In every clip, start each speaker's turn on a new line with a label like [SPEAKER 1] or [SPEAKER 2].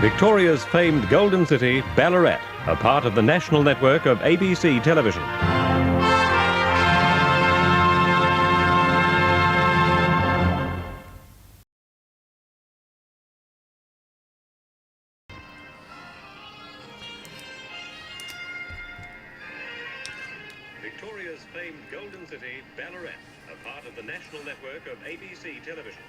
[SPEAKER 1] Victoria's famed Golden City, Ballarat, a part of the national network of ABC television. Victoria's famed Golden City, Ballarat, a part of the national network of ABC television.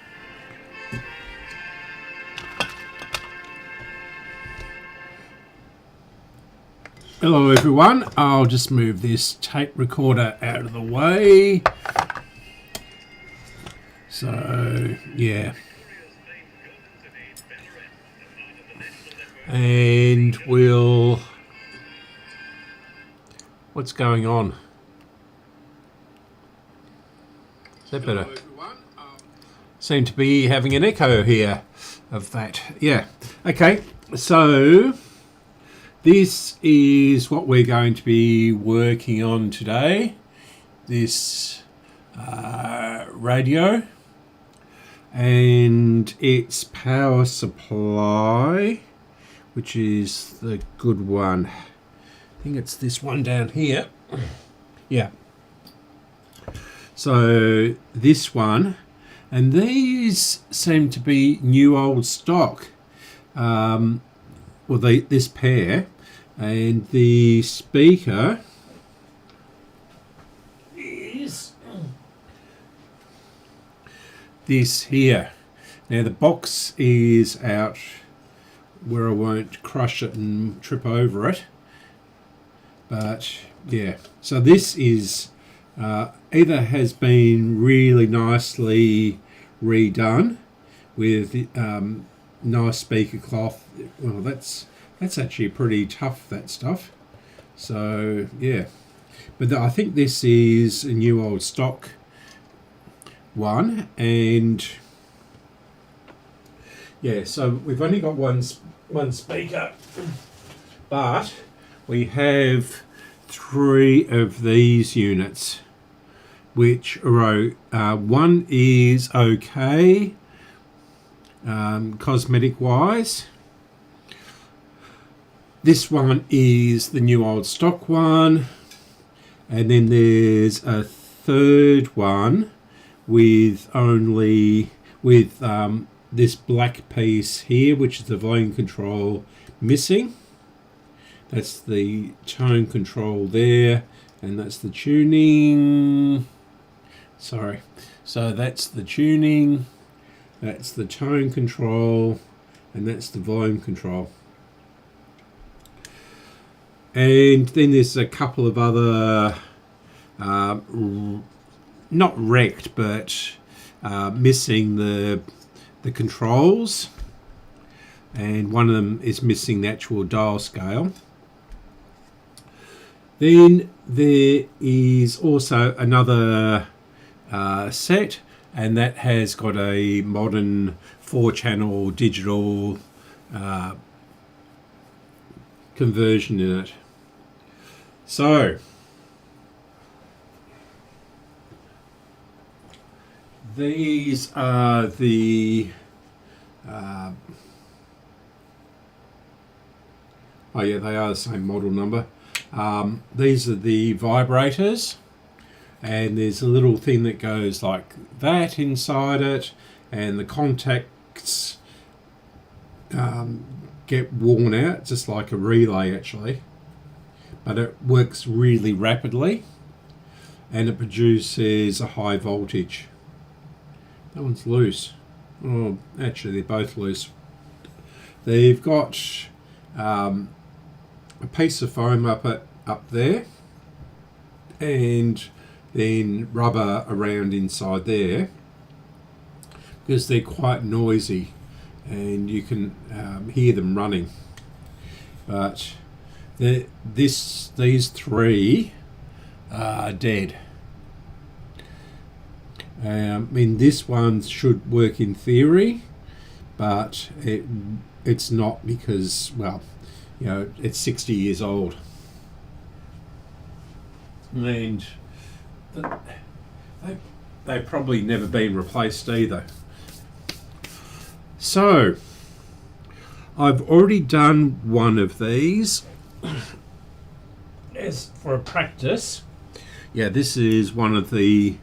[SPEAKER 2] Hello everyone, I'll just move this tape recorder out of the way. So, yeah. And we'll... What's going on? Is that better? Seem to be having an echo here of that. Yeah. Okay, so... this is what we're going to be working on today, this radio and its power supply, which is the good one. I think it's this one down here. Yeah. So this one, and these seem to be new old stock. Well, this pair. And the speaker is this here. Now the box is out where I won't crush it and trip over it. But yeah, so this is either has been really nicely redone with nice speaker cloth. Well, that's actually pretty tough, that stuff. So yeah, but I think this is a new old stock one, and yeah, so we've only got one speaker, but we have 3 of these units, which are one is okay cosmetic wise. This one is the new old stock one, and then there's a third one with this black piece here, which is the volume control missing. That's the tone control there, and that's the tuning. Sorry, so that's the tuning, that's the tone control, and that's the volume control. And then there's a couple of other, not wrecked, but missing the controls. And one of them is missing the actual dial scale. Then there is also another set, and that has got a modern 4-channel digital conversion in it. So these are the oh yeah, they are the same model number. These are the vibrators, and there's a little thing that goes like that inside it, and the contacts get worn out just like a relay actually, but it works really rapidly and it produces a high voltage. That one's loose. Oh, actually they're both loose. They've got a piece of foam up there, and then rubber around inside there, because they're quite noisy and you can hear them running. But these 3 are dead. I mean, this one should work in theory, but it's not, because, well, you know, it's 60 years old, and they've probably never been replaced either. So I've already done one of these as for a practice. Yeah, this is one of the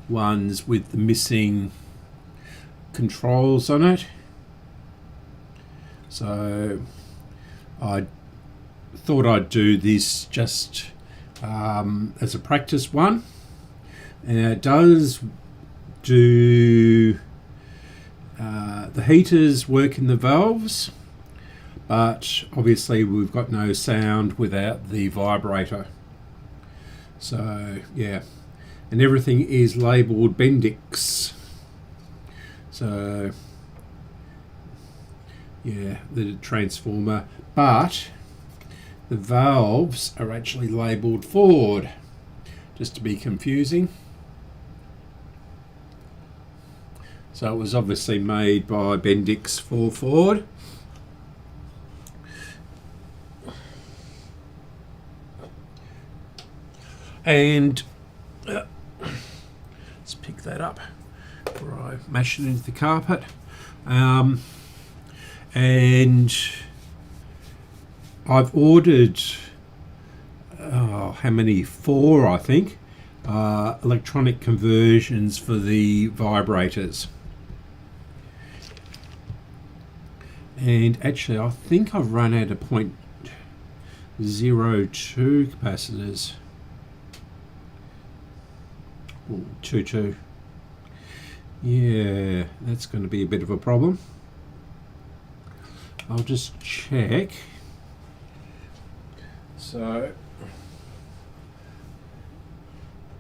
[SPEAKER 2] ones with the missing controls on it. So I thought I'd do this just as a practice one, and it does do the heaters work in the valves, but obviously we've got no sound without the vibrator. So yeah, and everything is labelled Bendix. So yeah, the transformer, but the valves are actually labelled Ford, just to be confusing. So it was obviously made by Bendix for Ford. And let's pick that up before I mash it into the carpet. And I've ordered, how many? 4, I think, electronic conversions for the vibrators. And actually, I think I've run out of 0.02 capacitors. 22. Yeah, that's going to be a bit of a problem. I'll just check. So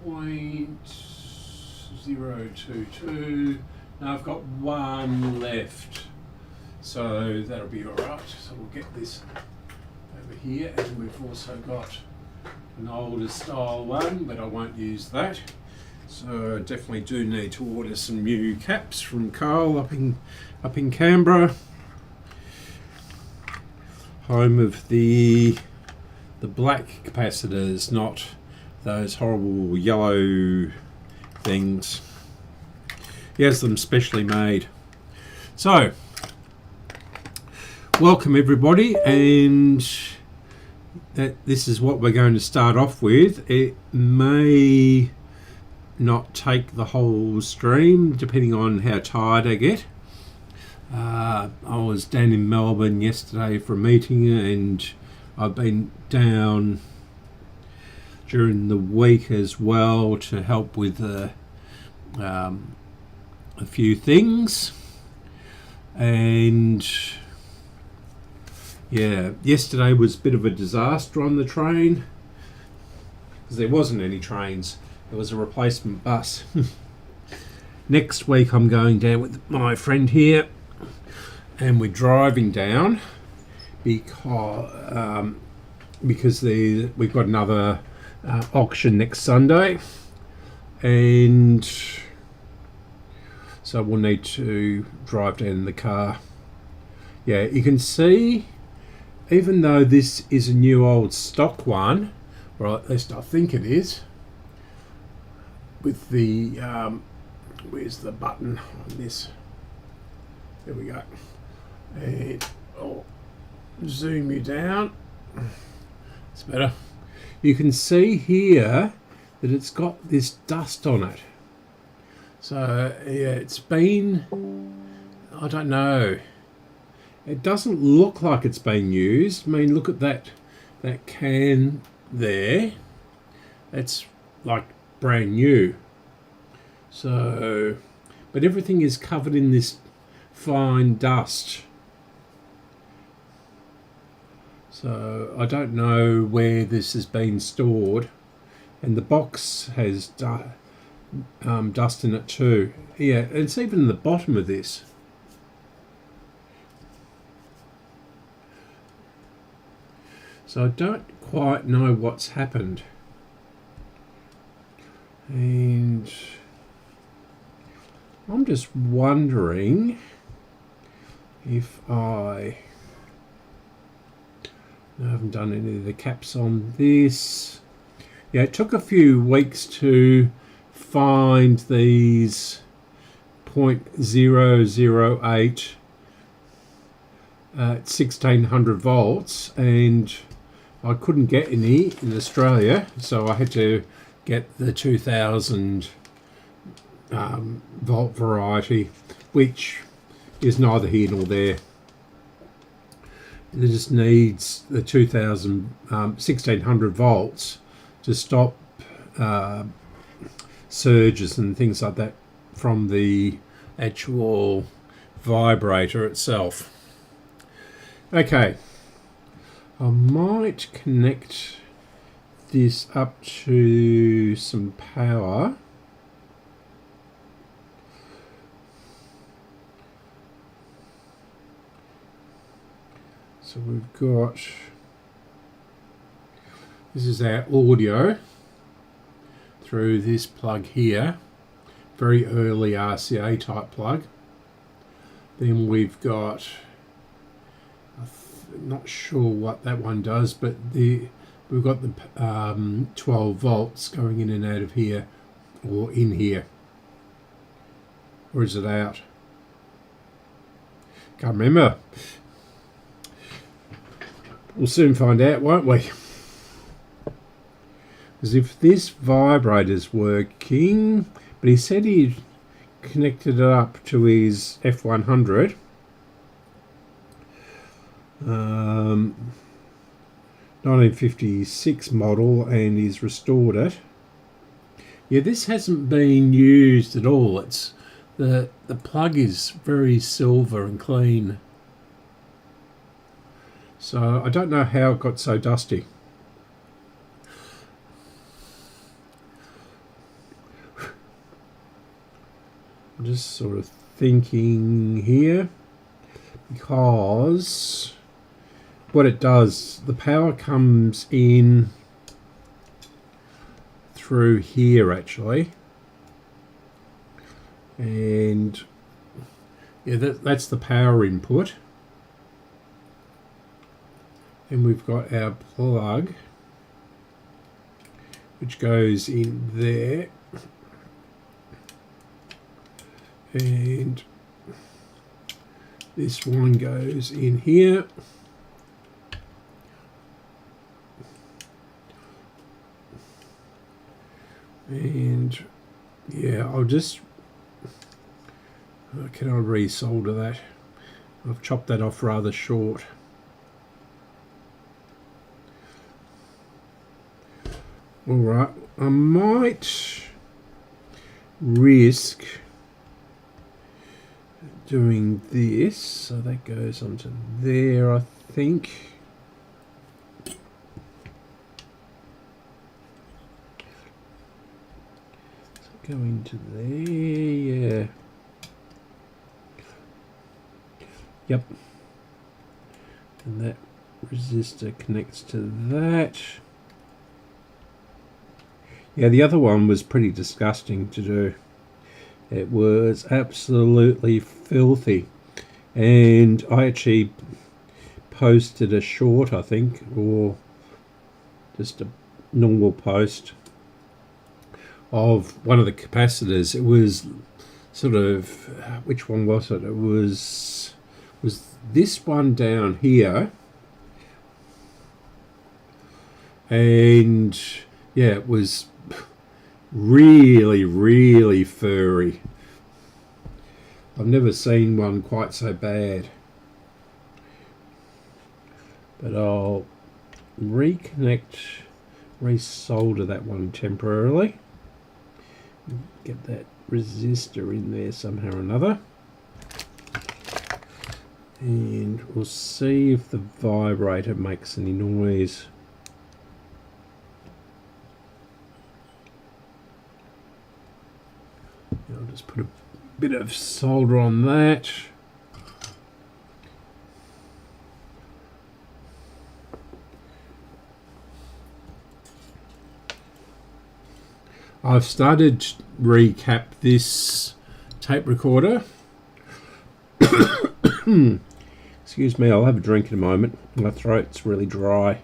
[SPEAKER 2] 0.022. Now I've got 1 left, so that'll be all right. So we'll get this over here, and we've also got an older style one, but I won't use that. So I definitely do need to order some new caps from Carl up in Canberra, home of the black capacitors, not those horrible yellow things. He has them specially made. So welcome everybody, and this is what we're going to start off with. It may not take the whole stream, depending on how tired I get. I was down in Melbourne yesterday for a meeting, and I've been down during the week as well to help with a few things. And yeah, yesterday was a bit of a disaster on the train, because there wasn't any trains. It was a replacement bus. Next week I'm going down with my friend here, and we're driving down because we've got another auction next Sunday, and so we'll need to drive down in the car. Yeah, you can see, even though this is a new old stock one, or at least I think it is, with the where's the button on this? There we go. And I'll zoom you down. It's better. You can see here that it's got this dust on it. So yeah, it's been, I don't know, it doesn't look like it's been used. I mean, look at that can there. It's like brand new. So, but everything is covered in this fine dust. So I don't know where this has been stored, and the box has dust in it too. Yeah, it's even in the bottom of this. So I don't quite know what's happened. And I'm just wondering if I haven't done any of the caps on this. Yeah, it took a few weeks to find these 0.008 at 1600 volts, and I couldn't get any in Australia, so I had to get the 2000 volt variety, which is neither here nor there. It just needs the 1600 volts to stop surges and things like that from the actual vibrator itself. Okay, I might connect this up to some power. So we've got, this is our audio through this plug here, very early RCA type plug. Then we've got, I'm not sure what that one does, but we've got the 12 volts going in and out of here, or in here. Or is it out? Can't remember. We'll soon find out, won't we? Because if this vibrator's working, but he said he connected it up to his F100. 1956 model, and he's restored it. Yeah, this hasn't been used at all. It's the plug is very silver and clean. So I don't know how it got so dusty. I'm just sort of thinking here, because what it does, the power comes in through here actually, and yeah, that's the power input. And we've got our plug, which goes in there, and this one goes in here, and yeah, I'll just, can I resolder that? I've chopped that off rather short. Alright, I might risk doing this, so that goes onto there, I think. So go into there, yeah. Yep. And that resistor connects to that. Yeah, the other one was pretty disgusting to do. It was absolutely filthy. And I actually posted a short, I think, or just a normal post of one of the capacitors. It was sort of, which one was it? It was this one down here. And yeah, it was really, really furry. I've never seen one quite so bad. But I'll resolder that one temporarily. Get that resistor in there somehow or another. And we'll see if the vibrator makes any noise. I'll just put a bit of solder on that. I've started to recap this tape recorder. Excuse me, I'll have a drink in a moment. My throat's really dry.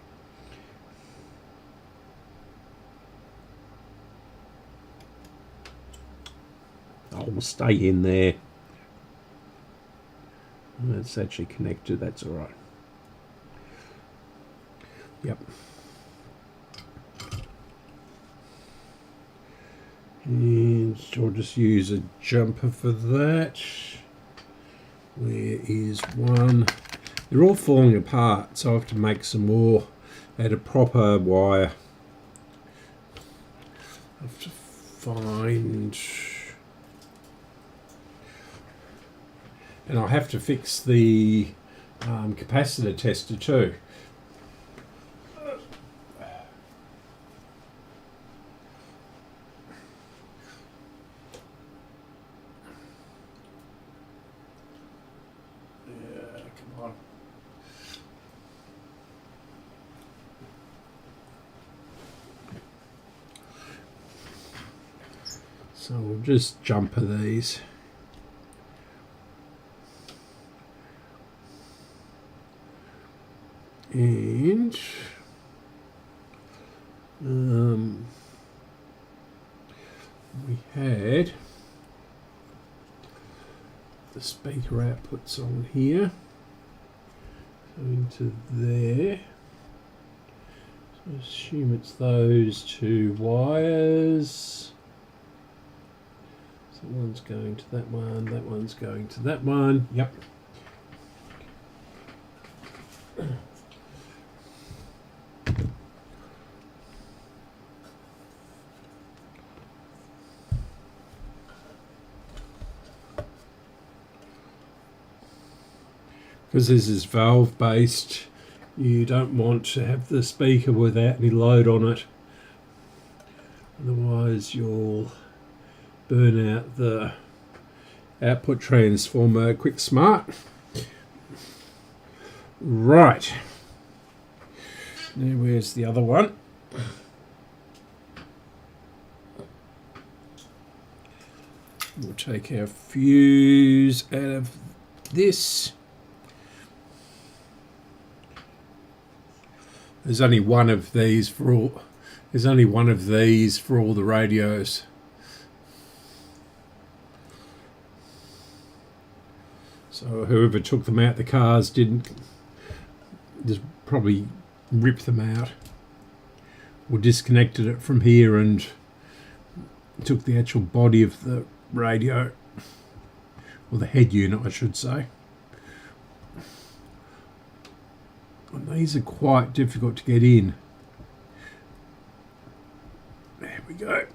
[SPEAKER 2] I'll stay in there. it's actually connected, that's all right. Yep. And I'll just use a jumper for that. Where is one? They're all falling apart, so I have to make some more out of proper wire. I have to find... And I'll have to fix the capacitor tester too. So we'll just jumper these. And we had the speaker outputs on here, so into there. So I assume it's those two wires. So one's going to that one's going to that one. Yep. Because this is valve based, you don't want to have the speaker without any load on it, otherwise you'll burn out the output transformer quick smart. Right, now where's the other one? We'll take our fuse out of this. There's only one of these for all. There's only one of these for all the radios. So whoever took them out the cars didn't just probably rip them out or disconnected it from here and took the actual body of the radio, or the head unit I should say. And these are quite difficult to get in. There we go.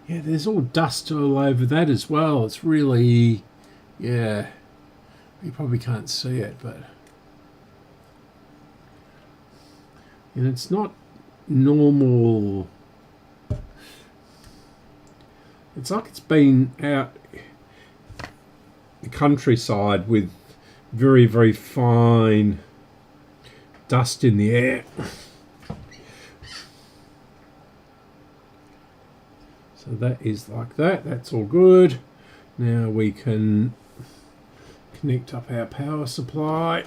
[SPEAKER 2] Yeah, there's all dust all over that as well. It's really, yeah, you probably can't see it, but and it's not normal. It's like it's been out the countryside with very, very fine dust in the air. So that is like that. That's all good. Now we can connect up our power supply.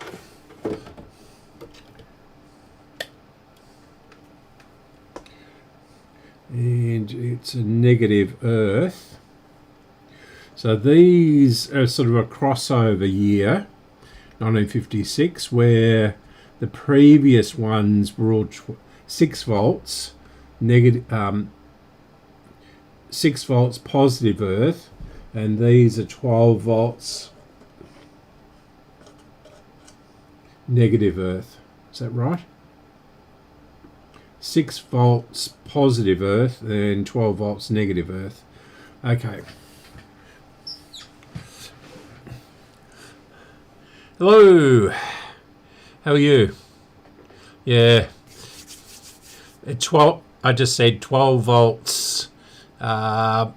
[SPEAKER 2] And it's a negative earth. So these are sort of a crossover year, 1956, where the previous ones were all 6 volts, negative, 6 volts positive earth, and these are 12 volts negative earth. Is that right? 6 volts positive earth and 12 volts negative earth. Okay. Hello. How are you? Yeah. 12. I just said 12 volts. 12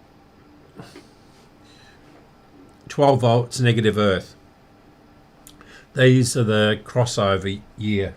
[SPEAKER 2] volts negative earth. These are the crossover year.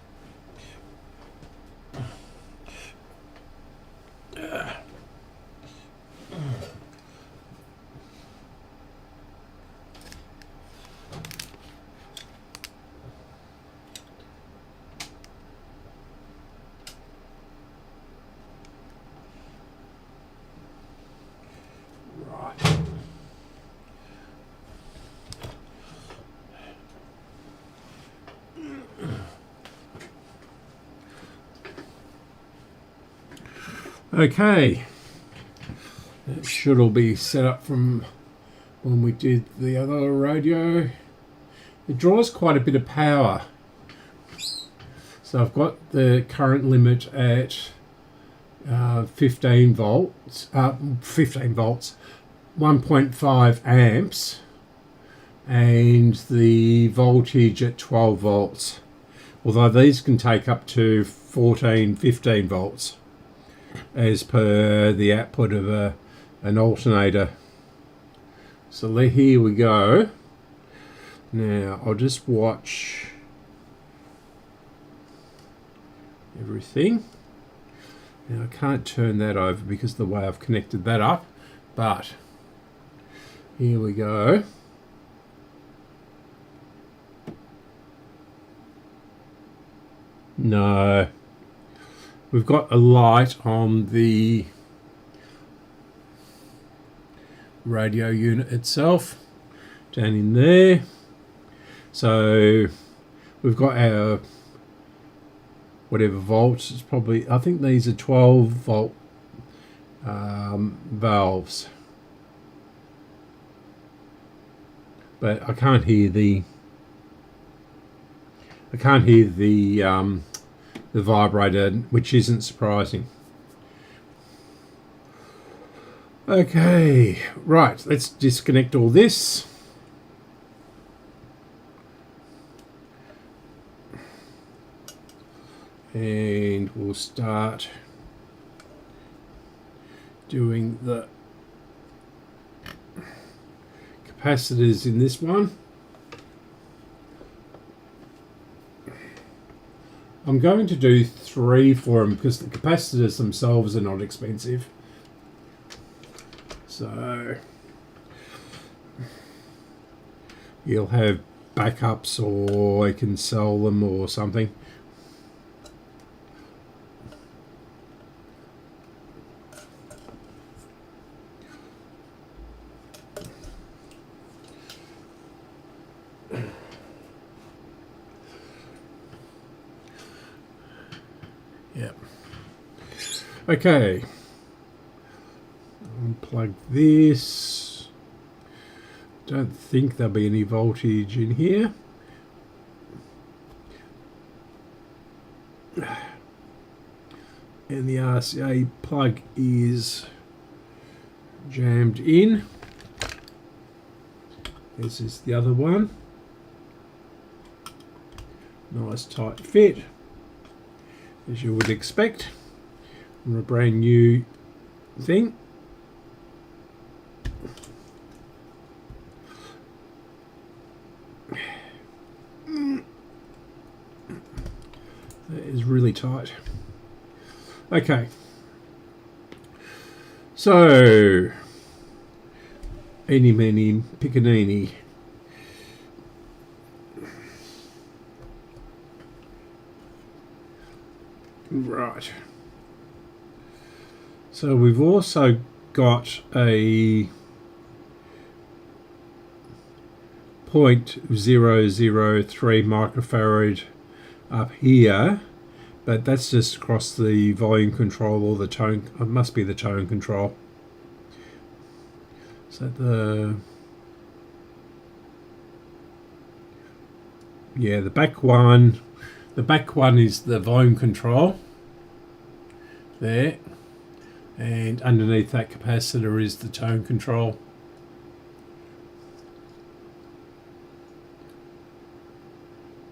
[SPEAKER 2] Okay, that should all be set up from when we did the other radio. It draws quite a bit of power. So I've got the current limit at 15 volts, 1.5 amps, and the voltage at 12 volts. Although these can take up to 14, 15 volts as per the output of an alternator. So here we go. Now I'll just watch everything. Now I can't turn that over because of the way I've connected that up, but here we go. No, we've got a light on the radio unit itself down in there. So we've got our whatever volts. It's probably, I think these are 12 volt valves, but I can't hear the vibrator, which isn't surprising. Okay, right, let's disconnect all this. And we'll start doing the capacitors in this one. I'm going to do 3 for them because the capacitors themselves are not expensive. So you'll have backups, or I can sell them or something. Yep. Okay. Unplug this. Don't think there'll be any voltage in here. And the RCA plug is jammed in. This is the other one. Nice tight fit, as you would expect on a brand new thing. That is really tight. Okay, so eeny, meeny, pickaninny. Right. So we've also got a 0.003 microfarad up here, but that's just across the volume control or the tone. It must be the tone control. Is that the... yeah, the back one. The back one is the volume control there, and underneath that capacitor is the tone control.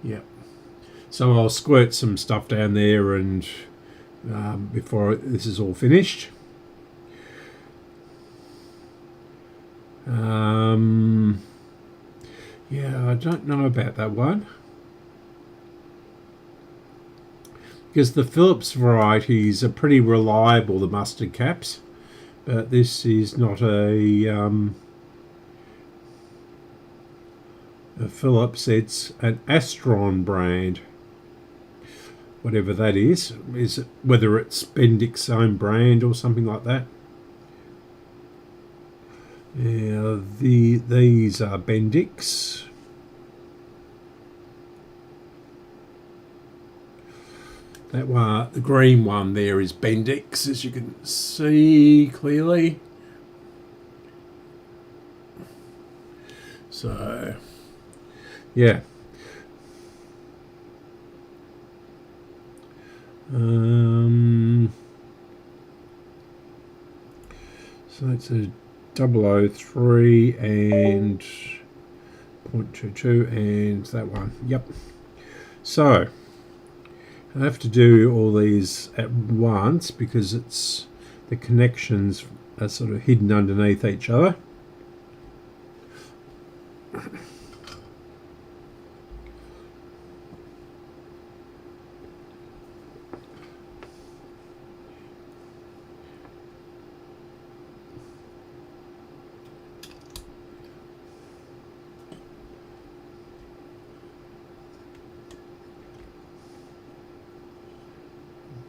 [SPEAKER 2] Yep. So I'll squirt some stuff down there and before this is all finished. Yeah, I don't know about that one, because the Philips varieties are pretty reliable, the mustard caps, but this is not a Philips. It's an Astron brand, whatever that is it, whether it's Bendix own brand or something like that. Yeah, these are Bendix. That one, the green one there, is Bendix, as you can see clearly. So, yeah. So it's a 003 and 0.22 and that one. Yep. So I have to do all these at once because it's the connections are sort of hidden underneath each other.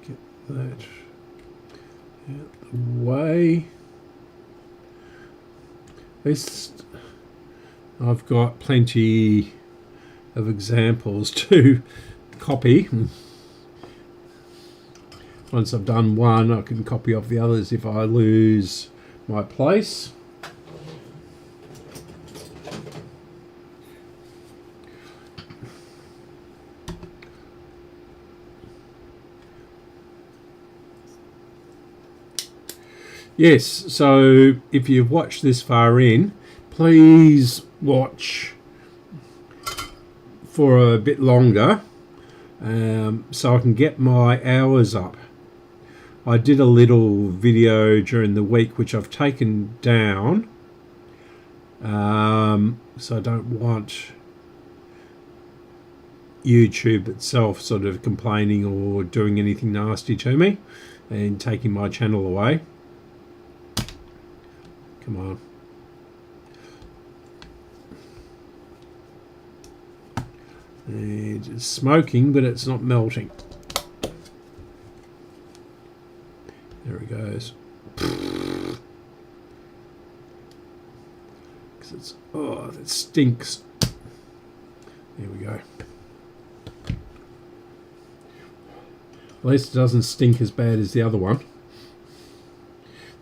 [SPEAKER 2] Get that out the way. This, I've got plenty of examples to copy. Once I've done one, I can copy off the others if I lose my place. Yes, so if you've watched this far in, please watch for a bit longer so I can get my hours up. I did a little video during the week which I've taken down, so I don't want YouTube itself sort of complaining or doing anything nasty to me and taking my channel away. Come on. And it's smoking, but it's not melting. There he goes. Because it's, oh, that stinks. There we go. At least it doesn't stink as bad as the other one.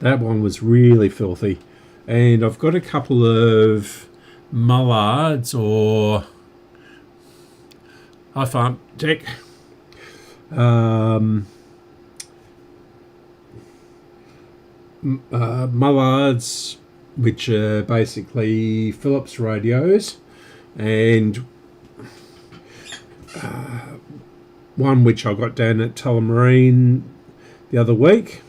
[SPEAKER 2] That one was really filthy. And I've got a couple of mullards or hi farm tech mullards, which are basically Philips radios, and one which I got down at Tullamarine the other week,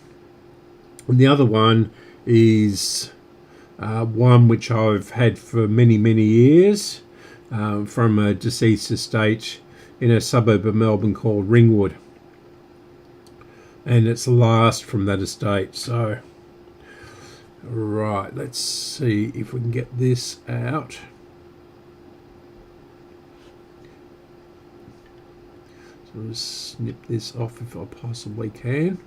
[SPEAKER 2] and the other one is one which I've had for many years from a deceased estate in a suburb of Melbourne called Ringwood, and it's the last from that estate. So right, let's see if we can get this out. So I'll snip this off if I possibly can.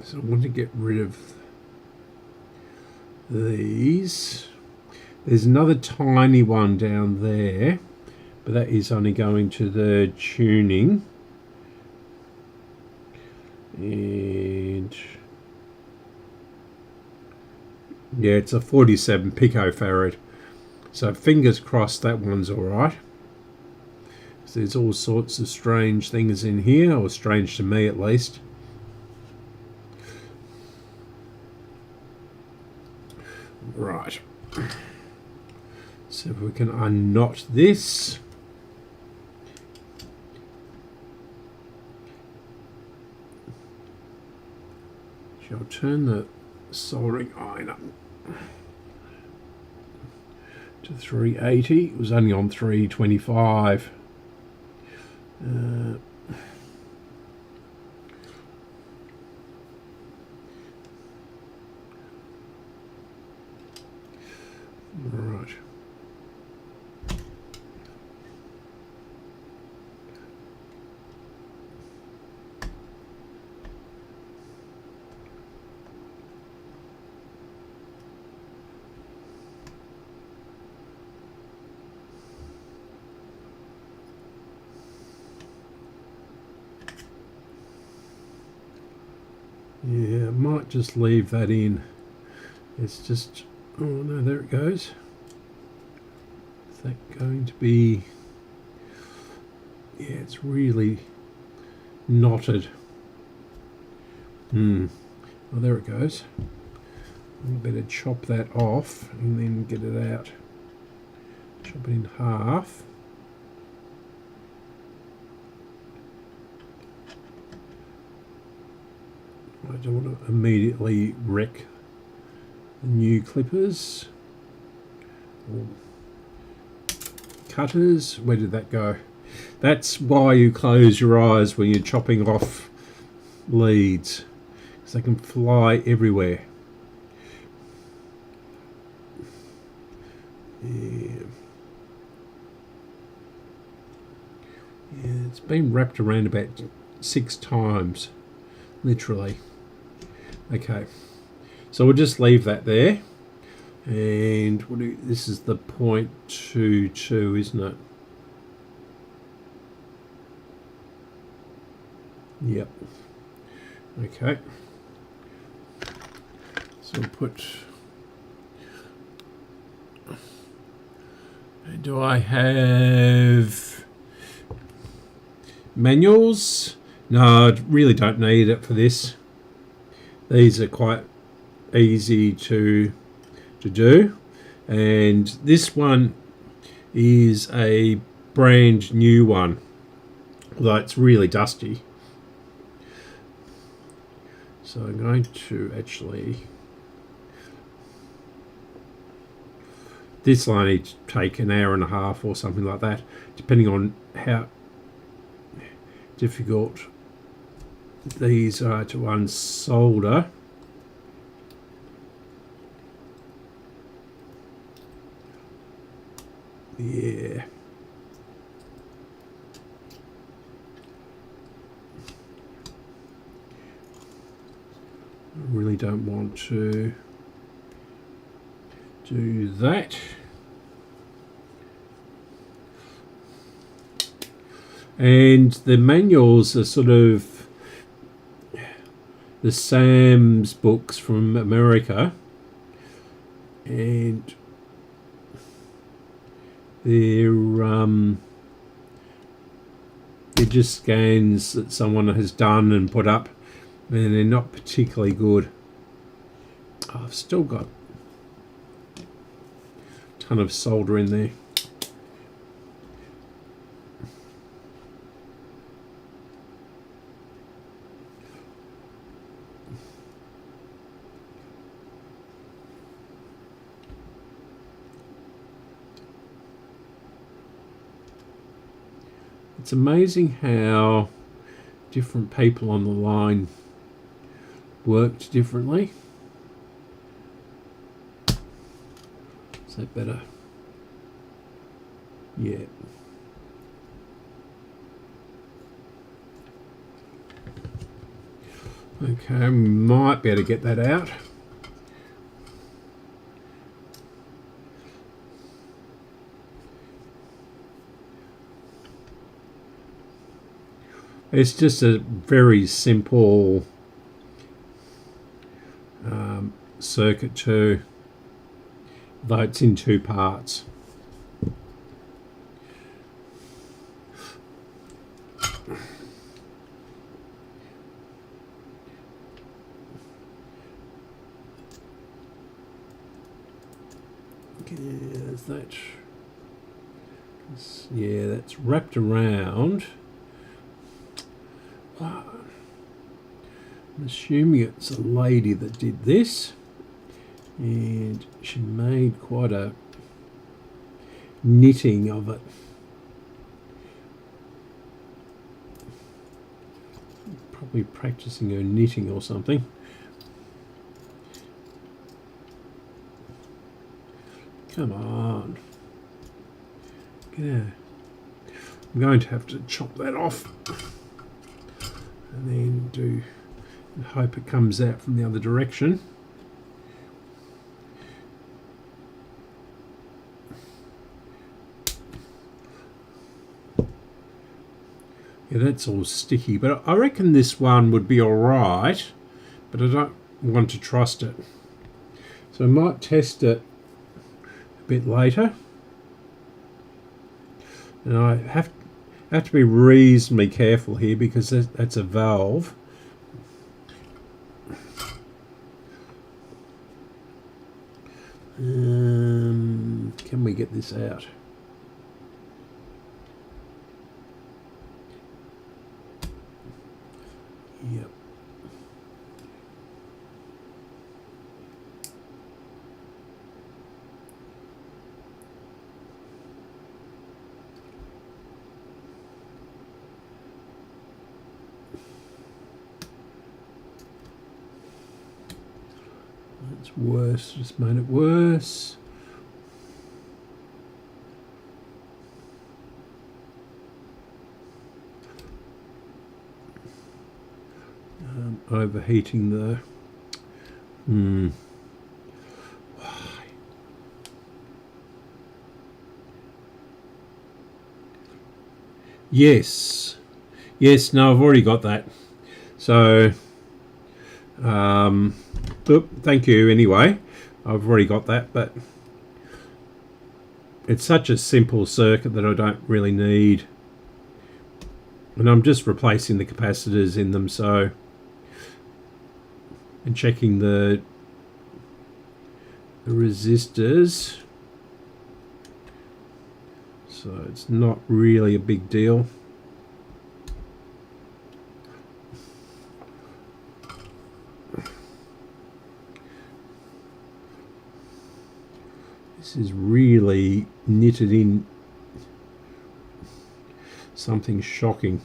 [SPEAKER 2] So I want to get rid of these. There's another tiny one down there, but that is only going to the tuning. And yeah, it's a 47 picofarad. So fingers crossed that one's alright. So there's all sorts of strange things in here, or strange to me at least. Right. So if we can unknot this. Shall turn the soldering iron up to 380. It was only on 325. Right. Yeah, I might just leave that in. It's just, oh no, there it goes. Is that going to be, yeah, it's really knotted. Well, there it goes. I better chop that off and then get it out. Chop it in half. I don't want to immediately wreck the new clippers or cutters. Where did that go? That's why you close your eyes when you're chopping off leads, because they can fly everywhere. Yeah, it's been wrapped around about 6 times, literally. Okay, so we'll just leave that there, and this is the 0.22, isn't it? Yep. Okay. So we'll put. Do I have manuals? No, I really don't need it for this. These are quite easy to do, and this one is a brand new one, although it's really dusty. So I'm going to actually, this will only take an hour and a half or something like that, depending on how difficult these are to unsolder. Yeah. I really don't want to do that. And the manuals are sort of the Sam's books from America, and they're just scans that someone has done and put up, and they're not particularly good. Oh, I've still got a ton of solder in there. It's amazing how different people on the line worked differently. Is that better? Yeah. Okay, we might be able to get that out. It's just a very simple circuit too, though it's in 2 parts. Okay, is that? Yeah, that's wrapped around. I'm assuming it's a lady that did this, and she made quite a knitting of it. Probably practicing her knitting or something. Come on. Yeah. I'm going to have to chop that off and then do, and hope it comes out from the other direction. Yeah, that's all sticky, but I reckon this one would be alright, but I don't want to trust it. So I might test it a bit later. And I have to be reasonably careful here because that's a valve. Can we get this out? Yep. That's worse, just made it worse. Overheating the... Why? Yes. Yes, no, I've already got that. So... thank you anyway. I've already got that, but it's such a simple circuit that I don't really need. And I'm just replacing the capacitors in them, so... and checking the resistors. So it's not really a big deal. This is really knitted in something shocking.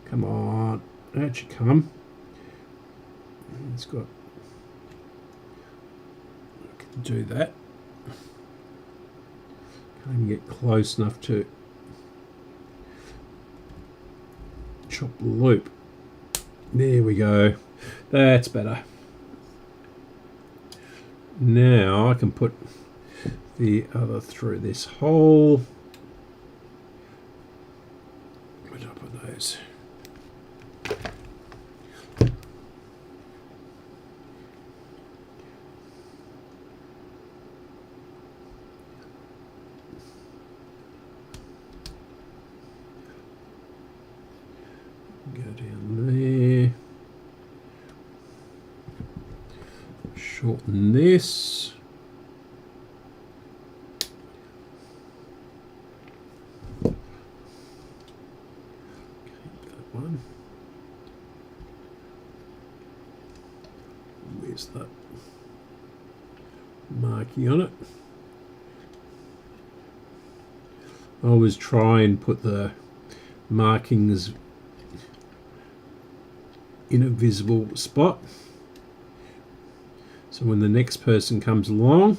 [SPEAKER 2] Come on, that should come. It's got... I can do that. Can't even get close enough to chop the loop. There we go. That's better. Now I can put the other through this hole. Where did I put those? Go down there. Shorten this. Keep that one. Where's that marking on it? I always try and put the markings in a visible spot, so when the next person comes along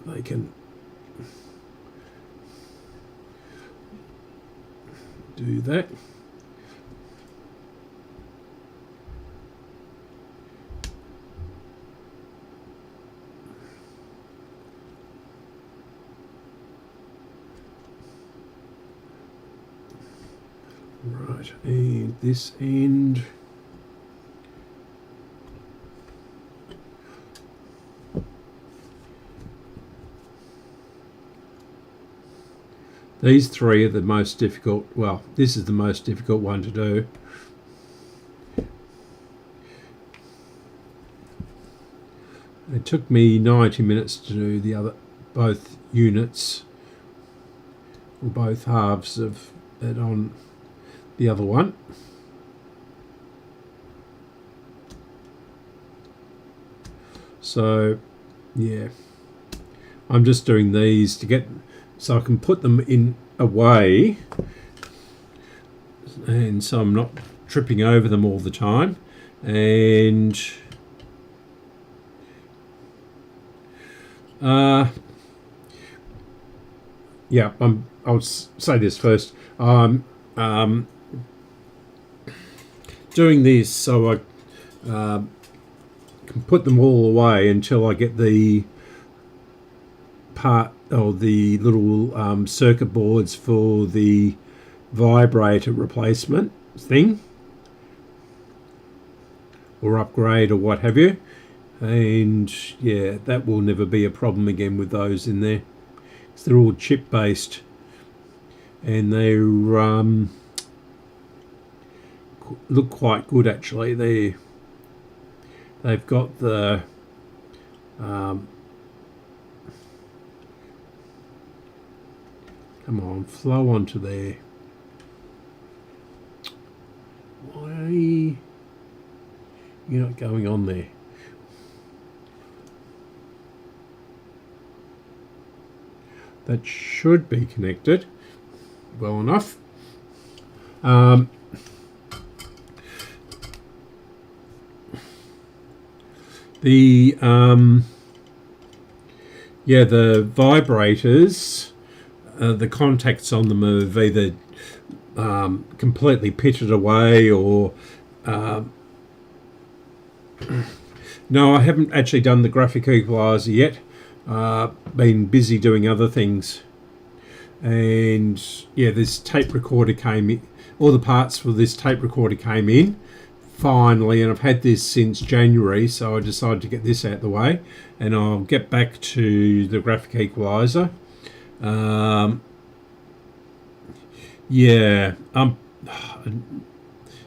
[SPEAKER 2] they can do that. Right, and this end. These three are the most difficult. Well, this is the most difficult one to do. It took me 90 minutes to do the other, both units, or both halves of it on the other one. So, yeah, I'm just doing these to get, so I can put them in a way, and so I'm not tripping over them all the time. And yeah, I'll say this first. Doing this so I can put them all away until I get the part, or the little circuit boards for the vibrator replacement thing. or upgrade or what have you. And yeah, that will never be a problem again with those in there. They're all chip based, and they look quite good actually. They've got the come on, flow onto there. Why you're not going on there? That should be connected well enough. The vibrators, the contacts on them have either completely pitted away or no, I haven't actually done the graphic equalizer yet. Been busy doing other things, and yeah, this tape recorder came in. All the parts for this tape recorder came in finally, and I've had this since January, so I decided to get this out of the way, and I'll get back to the graphic equalizer. Yeah,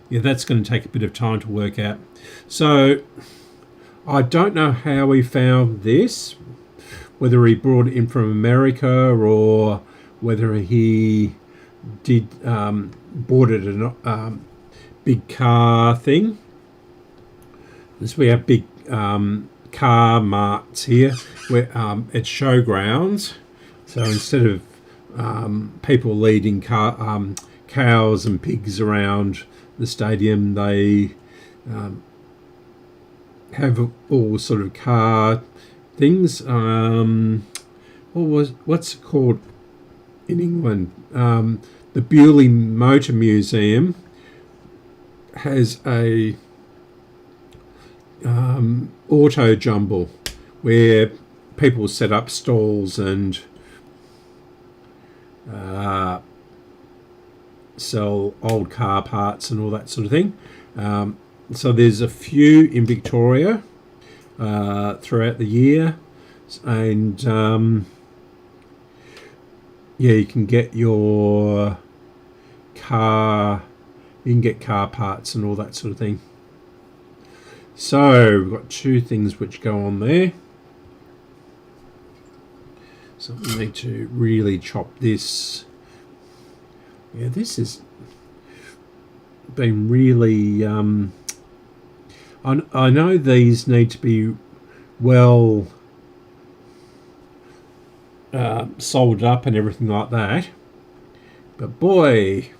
[SPEAKER 2] that's going to take a bit of time to work out. So I don't know how he found this, whether he brought it in from America or whether he did bought it in a big car thing. This we have big car marts here where at showgrounds. So instead of people leading cows and pigs around the stadium, they have all sort of car things. What's it called in England? The Bewley Motor Museum has a auto jumble where people set up stalls and sell old car parts and all that sort of thing. So there's a few in Victoria throughout the year, and you can get your car, you can get car parts and all that sort of thing. So we've got two things which go on there. So we need to really chop this. Yeah, this has been really I know these need to be well soldered up and everything like that, but boy,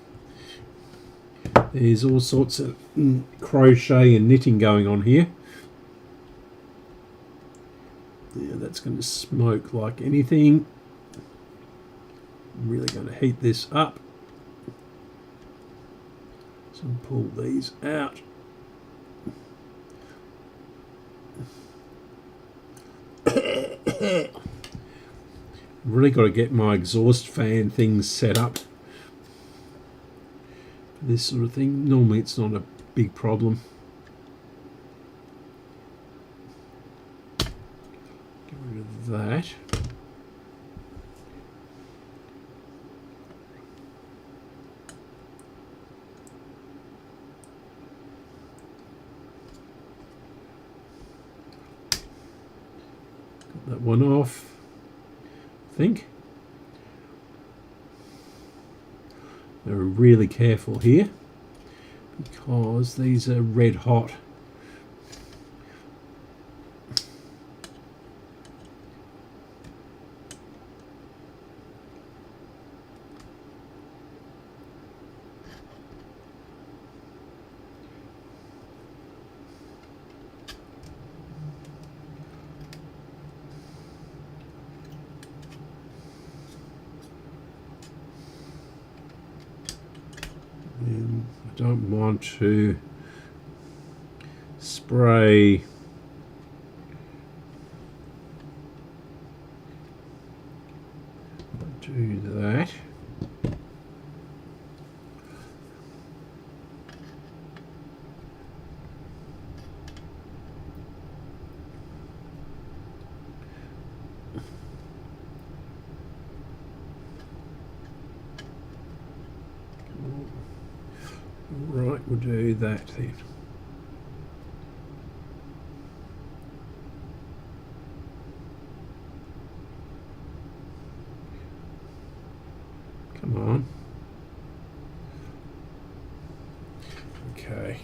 [SPEAKER 2] there's all sorts of crochet and knitting going on here. Yeah, that's going to smoke like anything. I'm really going to heat this up. So pull these out. Really got to get my exhaust fan things set up for this sort of thing. Normally it's not a big problem. Get rid of that. Got that one off. I think they're really careful here because these are red hot. And I don't want to spray do that. Right, we'll do that then. Come on. Okay.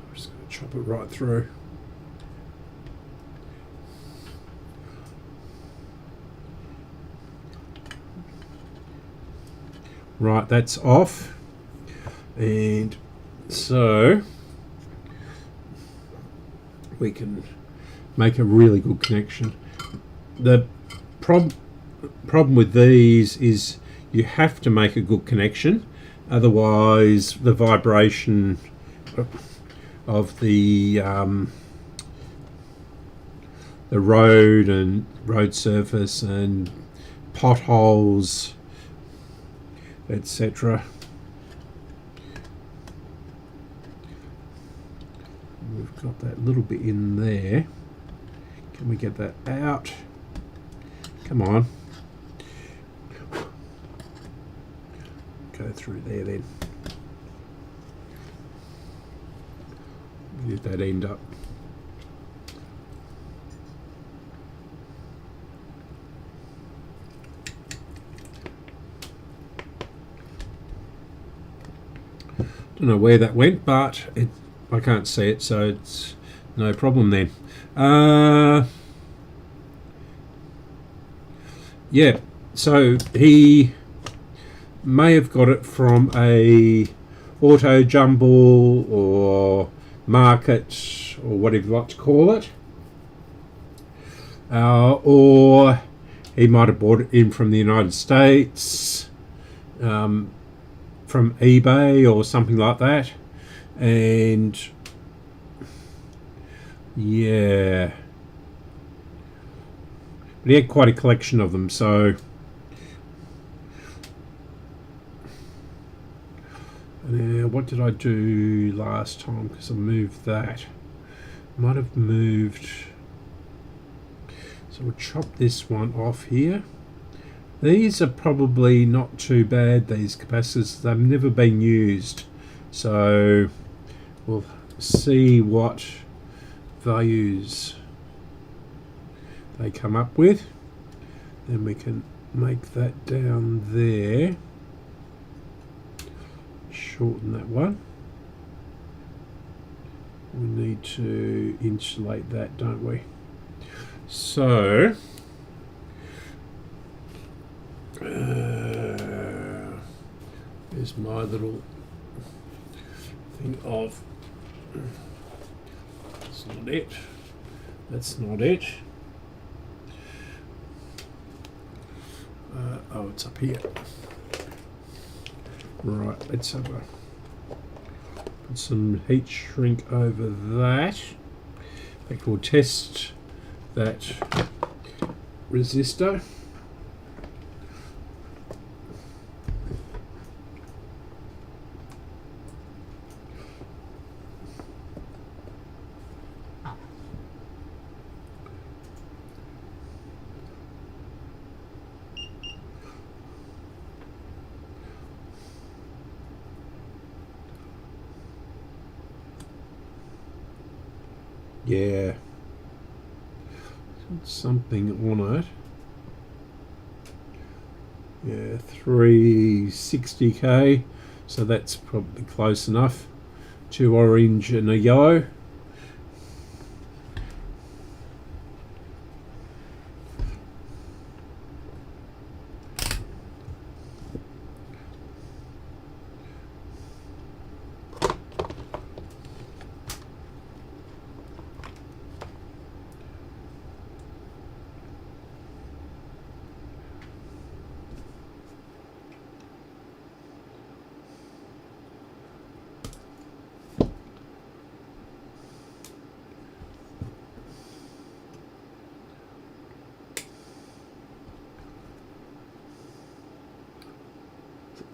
[SPEAKER 2] I'm just going to chop it right through. Right, that's off. And so we can make a really good connection. The problem with these is you have to make a good connection, otherwise the vibration of the road and road surface and potholes, etc. We've got that little bit in there. Can we get that out? Come on. Go through there then. Get that end up. Don't know where that went, but I can't see it, so it's no problem then. Yeah, so he may have got it from a auto jumble or market or whatever you like to call it, or he might have bought it in from the United States, from eBay or something like that. And yeah, but he had quite a collection of them. So what did I do last time? Because I moved that. Might have moved. So we'll chop this one off here. These are probably not too bad, these capacitors. They've never been used, so we'll see what values they come up with. Then we can make that down there, shorten that one. We need to insulate that, don't we? So there's my little thing of, that's not it, that's not it. Oh, it's up here. Right, let's have a put some heat shrink over that. In fact, we'll test that resistor. Yeah, something on it. Yeah, 360k, so that's probably close enough. 2 orange and a yellow.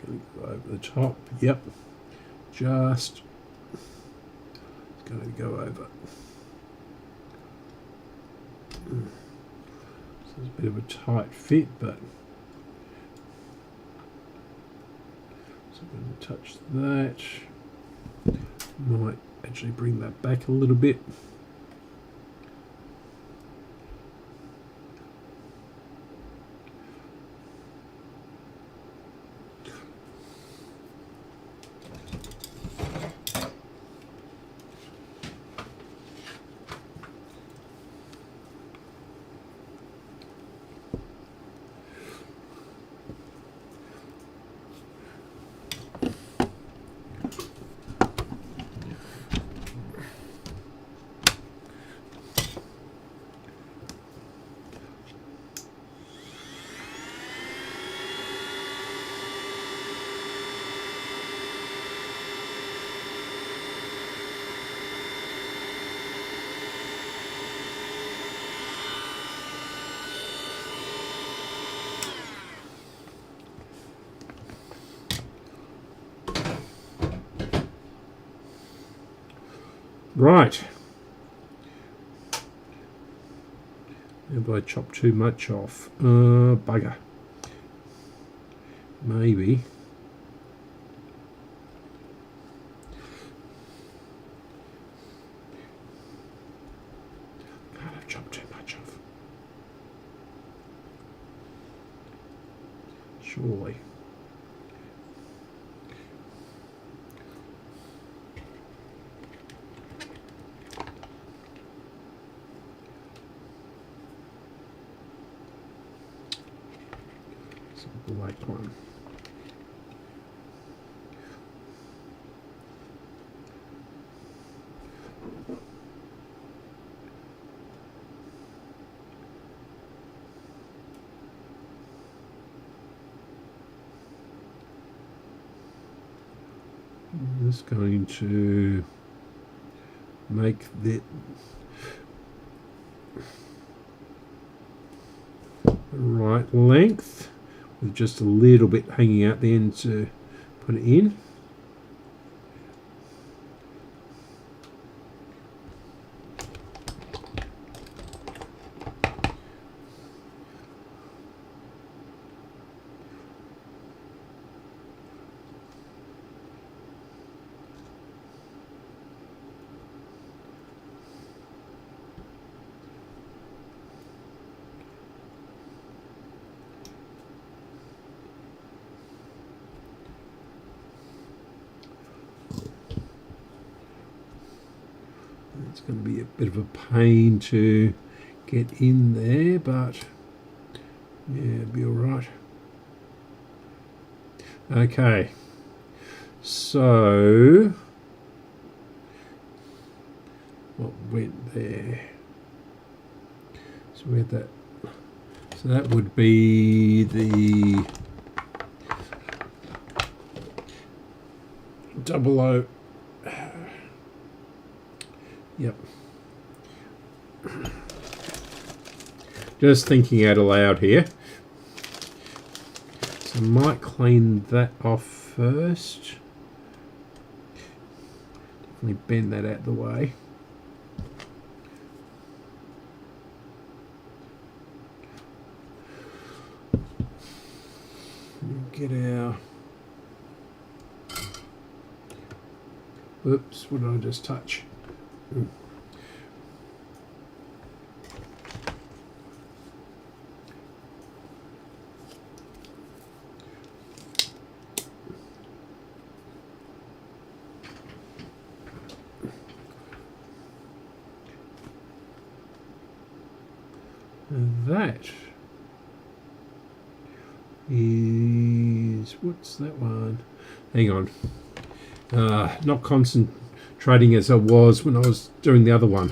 [SPEAKER 2] Going to go over the top. Yep, just going to go over. So it's a bit of a tight fit, but So I'm going to touch that. Might actually bring that back a little bit. Right. Have I chopped too much off? Bugger. Maybe. God, I've chopped too much off. Surely. Black one. I'm just going to make that the right length, with just a little bit hanging out the end to put it in. It's going to be a bit of a pain to get in there, but yeah, it'll be all right. Okay, so what went there? So we had that. So that would be the 00. Yep. Just thinking out aloud here. So I might clean that off first. Definitely bend that out of the way. Get our... Oops, what did I just touch? And that is, what's that one? Hang on. Not concentrating as I was when I was doing the other one.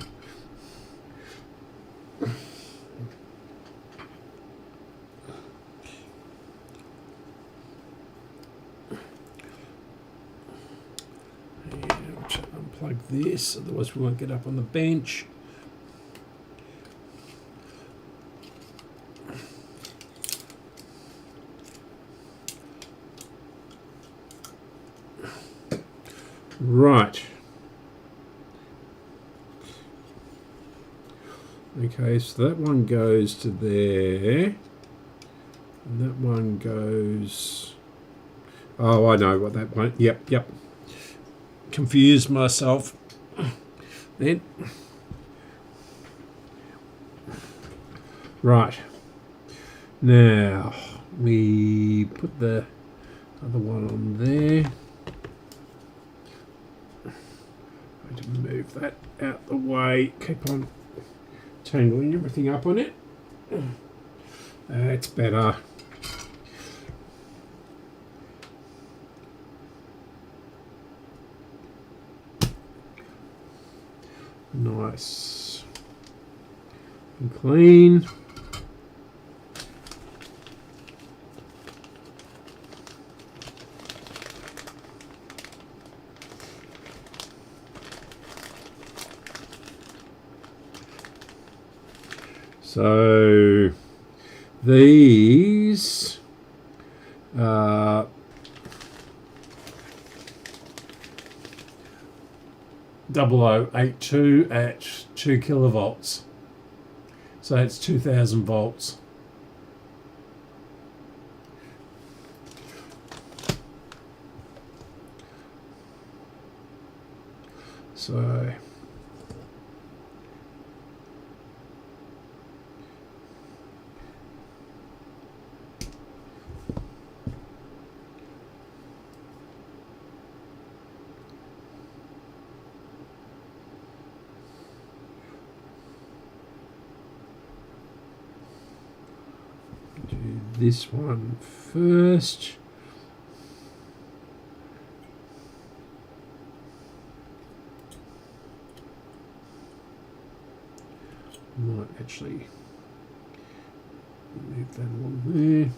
[SPEAKER 2] And unplug this, otherwise we won't get up on the bench. Right. Okay, so that one goes to there. And that one goes... Oh, I know what that one. Yep. Confused myself. Then. Right. Now we put the other one on there. I'm going to move that out the way. Keep on tangling everything up on it. That's better. Nice and clean. So these 0082 at 2 kilovolts. So it's 2000 volts. So do this one first. Might actually move that along there.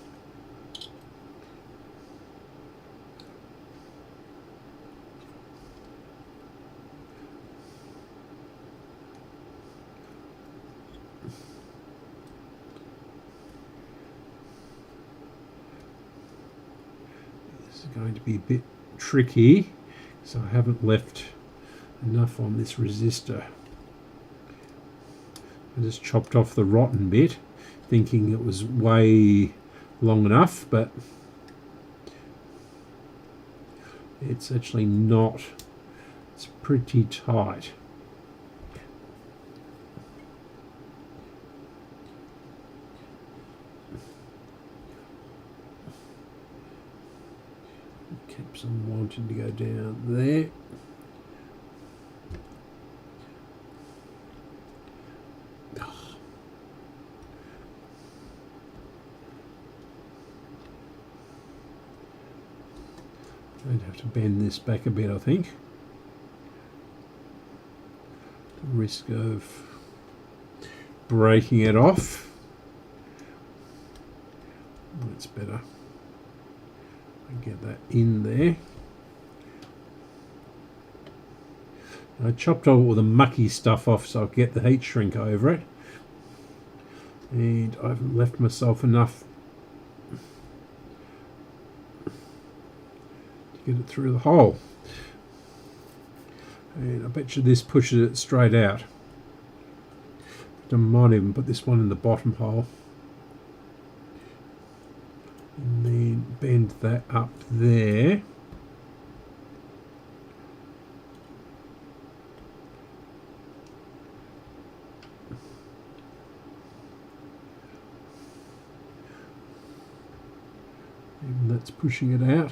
[SPEAKER 2] This is going to be a bit tricky because I haven't left enough on this resistor. I just chopped off the rotten bit, thinking it was way long enough, but it's actually not. It's pretty tight. It keeps on wanting to go down there. I'd have to bend this back a bit, I think. The risk of breaking it off. That's better. I get that in there. I chopped all the mucky stuff off so I'll get the heat shrink over it. And I've left myself enough get it through the hole, and I bet you this pushes it straight out. I might even put this one in the bottom hole and then bend that up there. And that's pushing it out.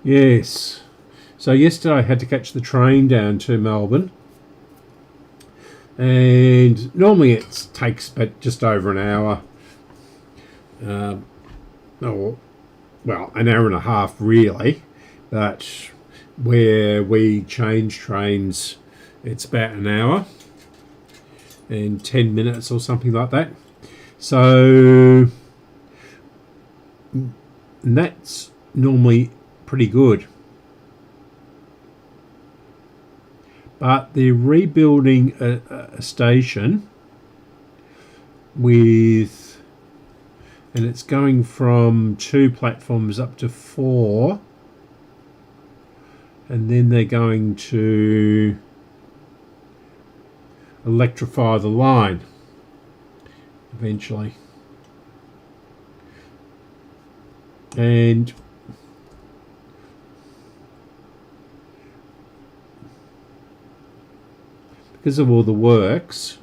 [SPEAKER 2] Yes, so yesterday I had to catch the train down to Melbourne, and normally it takes but just over an hour, or well, an hour and a half really, but where we change trains it's about an hour and 10 minutes or something like that. So and that's normally pretty good, but they're rebuilding a station with, and it's going from 2 platforms up to 4, and then they're going to electrify the line eventually. And because of all the works,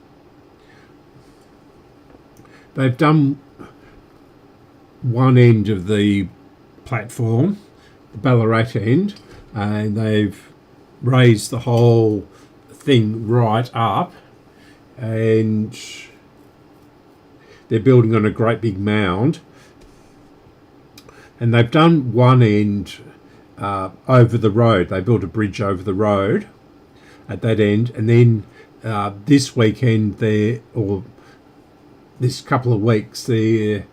[SPEAKER 2] they've done one end of the platform, the Ballarat end, and they've raised the whole thing right up, and they're building on a great big mound, and they've done one end over the road. They built a bridge over the road at that end, and then this weekend or this couple of weeks they're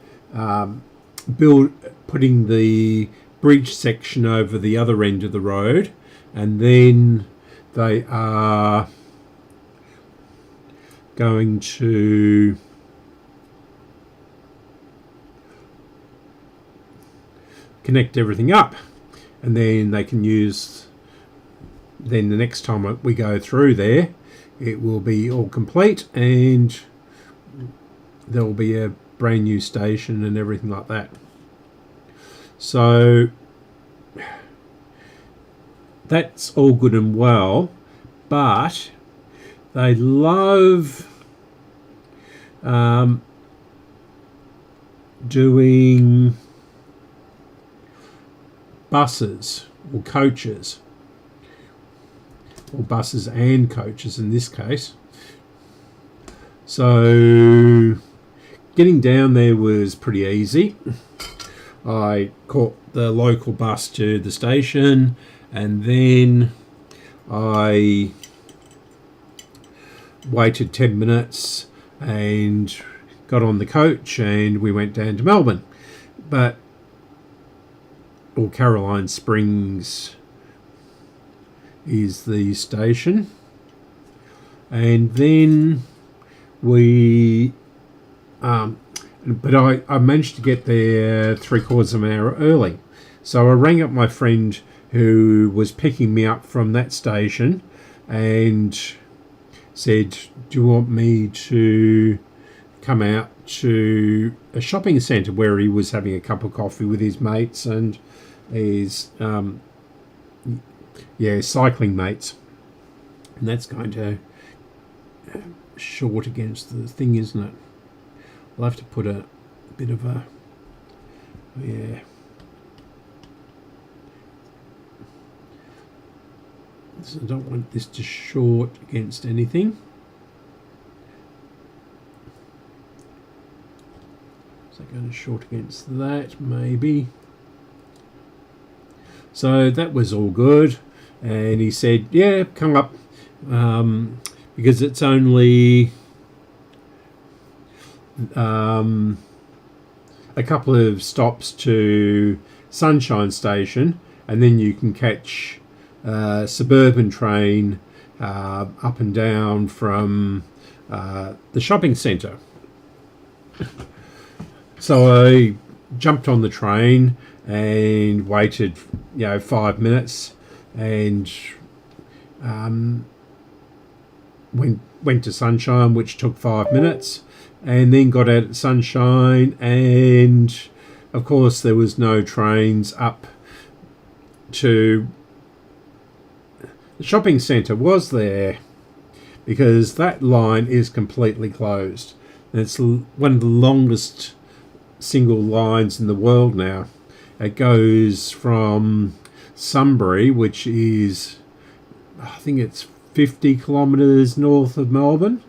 [SPEAKER 2] putting the bridge section over the other end of the road, and then they are going to connect everything up, and then they can use, then the next time we go through there it will be all complete and there will be a brand new station and everything like that. So that's all good and well, but they love doing buses or coaches, or buses and coaches in this case. So getting down there was pretty easy. I caught the local bus to the station, and then I waited 10 minutes and got on the coach and we went down to Melbourne. Or Caroline Springs is the station, and then we but I managed to get there 3/4 of an hour early. So I rang up my friend who was picking me up from that station and said, do you want me to come out to a shopping centre where he was having a cup of coffee with his mates and his cycling mates, and that's going to short against the thing, isn't it? I'll have to put a bit of a so I don't want this to short against anything. Is that going to short against that? Maybe. So that was all good, and he said, yeah, come up, because it's only a couple of stops to Sunshine Station, and then you can catch a suburban train up and down from the shopping centre. So I jumped on the train and waited 5 minutes, and went to Sunshine, which took 5 minutes, and then got out at Sunshine, and of course there was no trains up to the shopping centre, was there? Because that line is completely closed. And it's one of the longest single lines in the world now. It goes from Sunbury, which is, I think it's 50 kilometres north of Melbourne.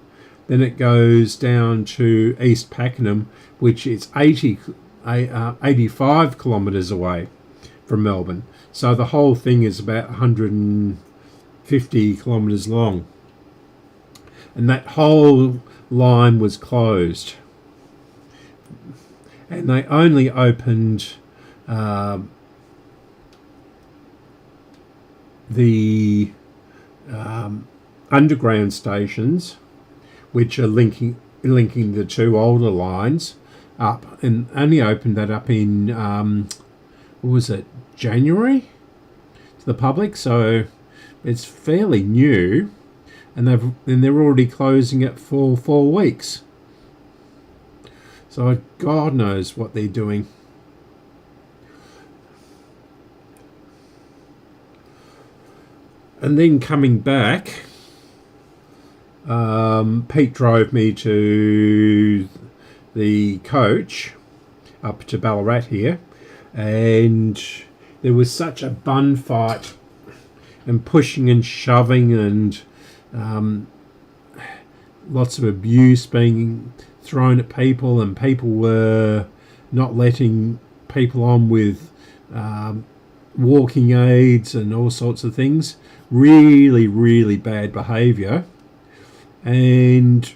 [SPEAKER 2] Then it goes down to East Pakenham, which is 85 kilometres away from Melbourne. So the whole thing is about 150 kilometres long. And that whole line was closed. And they only opened the underground stations, which are linking the two older lines up, and only opened that up in what was it, January? I to the public, so it's fairly new, and they're already closing it for 4 weeks. So God knows what they're doing. And then coming back, Pete drove me to the coach up to Ballarat here, and there was such a bun fight and pushing and shoving and lots of abuse being thrown at people, and people were not letting people on with walking aids and all sorts of things. Really, really bad behaviour. And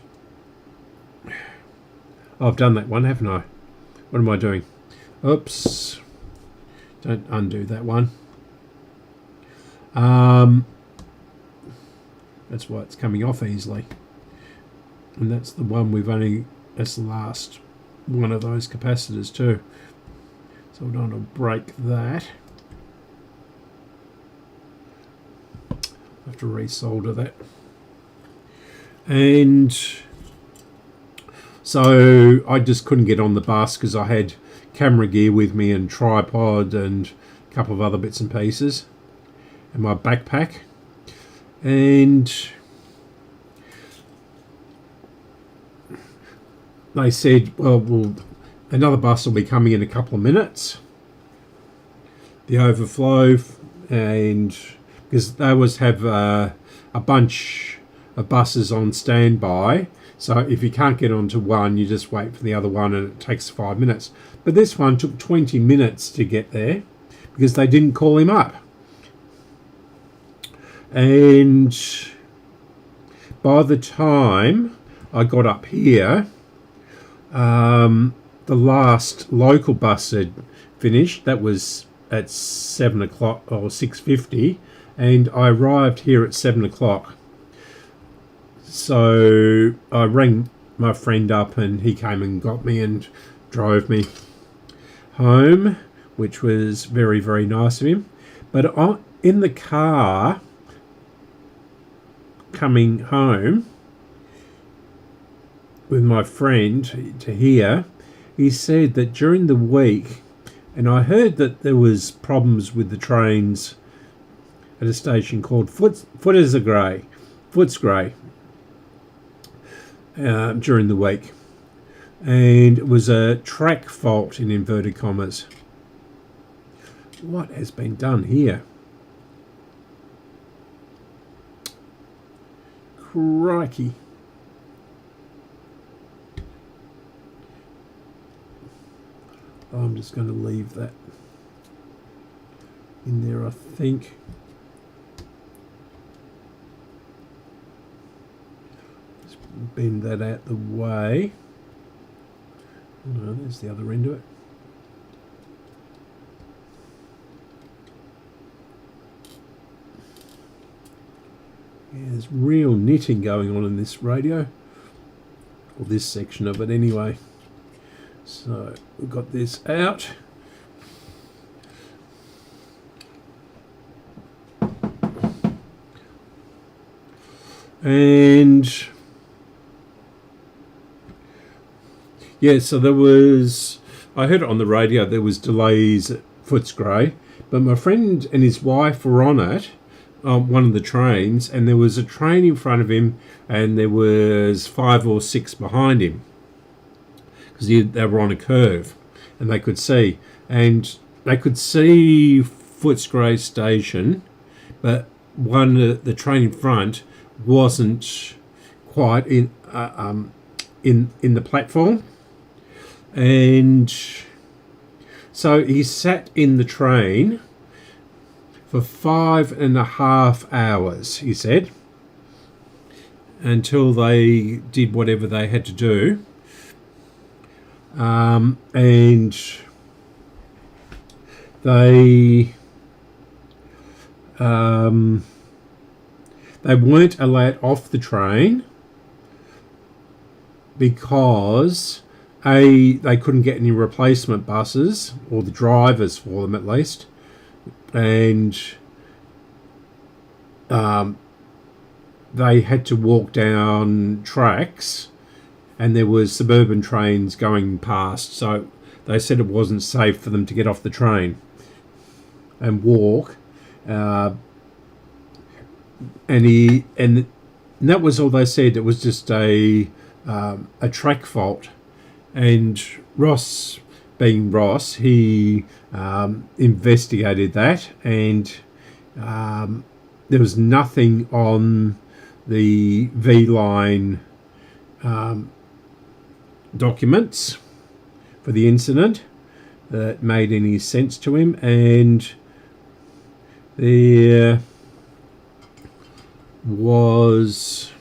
[SPEAKER 2] I've done that one, haven't I? What am I doing? Oops. Don't undo that one. That's why it's coming off easily. And that's the one that's the last one of those capacitors too. So we don't want to break that. I have to resolder that. And so I just couldn't get on the bus because I had camera gear with me and tripod and a couple of other bits and pieces and my backpack. And they said, well, another bus will be coming in a couple of minutes. The overflow, and because they always have a bunch of buses on standby, so if you can't get onto one, you just wait for the other one, and it takes 5 minutes. But this one took 20 minutes to get there because they didn't call him up. And by the time I got up here, the last local bus had finished. That was at 7 o'clock or 6:50, and I arrived here at 7 o'clock. So I rang my friend up, and he came and got me and drove me home, which was very, very nice of him. But in the car coming home with my friend to here, he said that during the week, and I heard that there was problems with the trains at a station called Footscray during the week, and it was a track fault in inverted commas. What has been done here? Crikey. I'm just going to leave that in there, I think. Just bend that out the way. No, there's the other end of it. Yeah, there's real knitting going on in this radio, or this section of it anyway. So we've got this out. And yeah, so I heard it on the radio, there was delays at Footscray, but my friend and his wife were on it, one of the trains, and there was a train in front of him and there was 5 or 6 behind him, because they were on a curve, and they could see Footscray station, but the train in front wasn't quite in the platform, and so he sat in the train for 5.5 hours, he said, until they did whatever they had to do. And they weren't allowed off the train because they couldn't get any replacement buses, or the drivers for them at least, and they had to walk down tracks, and there was suburban trains going past, so they said it wasn't safe for them to get off the train and walk. And that was all they said. It was just a track fault. And Ross, being Ross, he investigated that, and there was nothing on the V-line documents for the incident that made any sense to him, and there was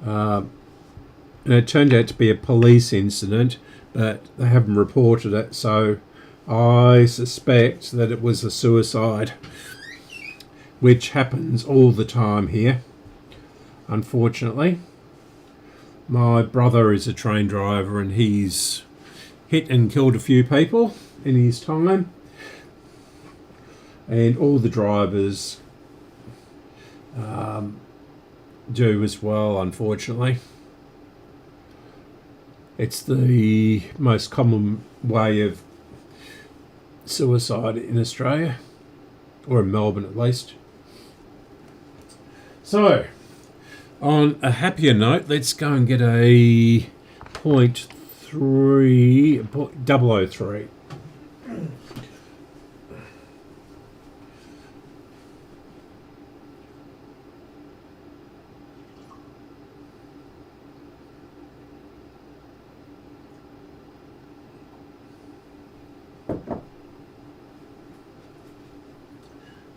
[SPEAKER 2] and it turned out to be a police incident, but they haven't reported it, so I suspect that it was a suicide, which happens all the time here, unfortunately. My brother is a train driver, and he's hit and killed a few people in his time, and all the drivers do as well, unfortunately. It's the most common way of suicide in Australia, or in Melbourne at least. So, on a happier note, let's go and get a 0.003.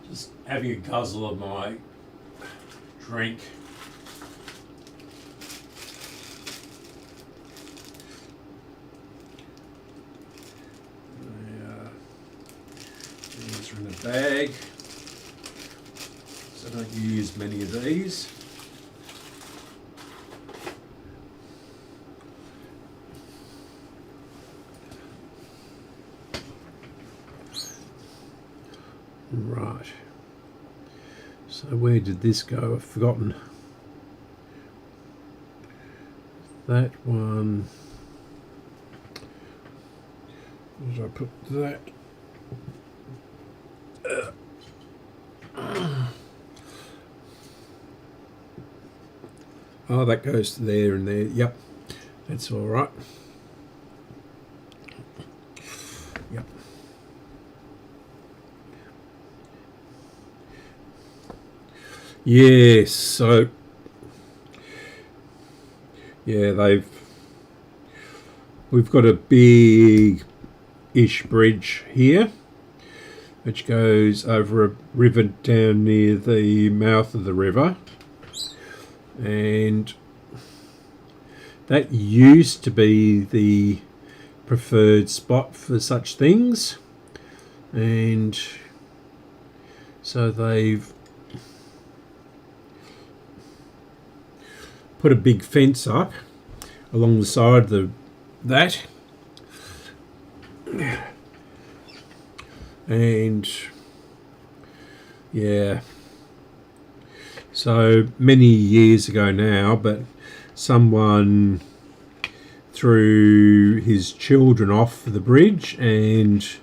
[SPEAKER 2] Just having a guzzle of my drink. These are in a bag, so I don't use many of these. Right. So where did this go? I've forgotten. That one. Where did I put that? Oh, that goes to there and there. Yep, that's all right. Yep. Yes, so yeah, we've got a big-ish bridge here, which goes over a river down near the mouth of the river, and that used to be the preferred spot for such things, and so they've put a big fence up along the side of that, and yeah, so many years ago now, but someone threw his children off the bridge and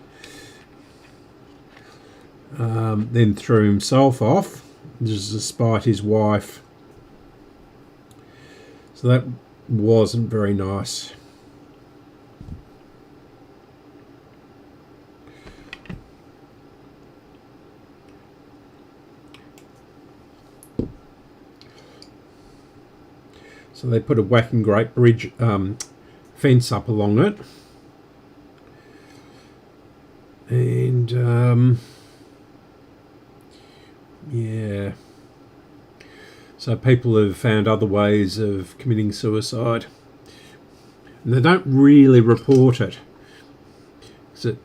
[SPEAKER 2] then threw himself off, just to spite his wife. So that wasn't very nice. So they put a whacking great bridge fence up along it, and yeah, so people have found other ways of committing suicide, and they don't really report it, 'cause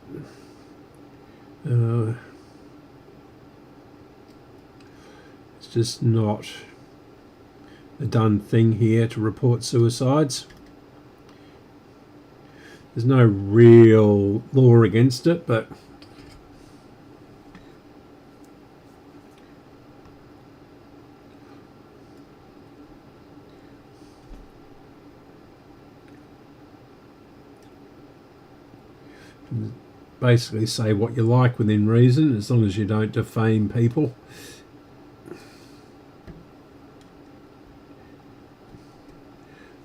[SPEAKER 2] it's just not a done thing here to report suicides. There's no real law against it, but basically say what you like within reason, as long as you don't defame people.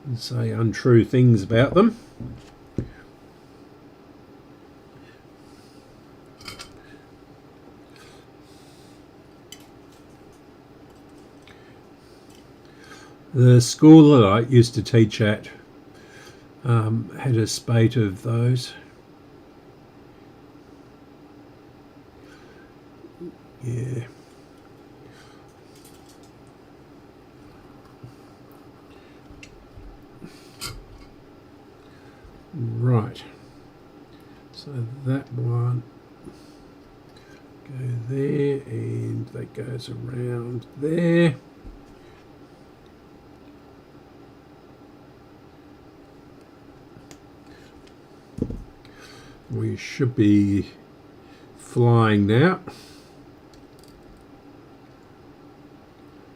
[SPEAKER 2] And say untrue things about them. The school that I used to teach at had a spate of those. Yeah. Right. So that one go there, and that goes around there. We should be flying now.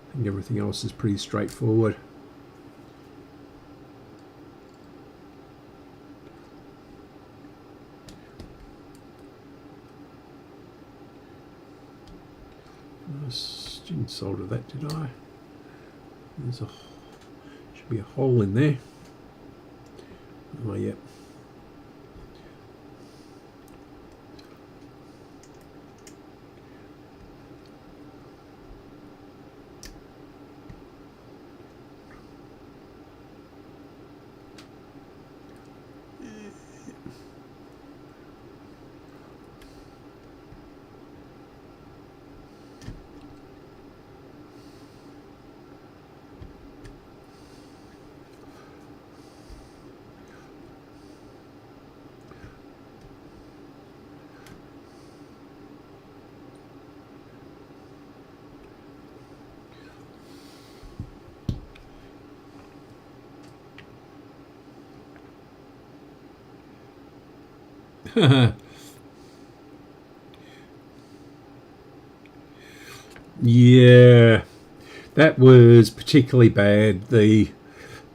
[SPEAKER 2] I think everything else is pretty straightforward. I didn't solder that, did I? There's should be a hole in there. Oh, yep. Yeah, that was particularly bad. The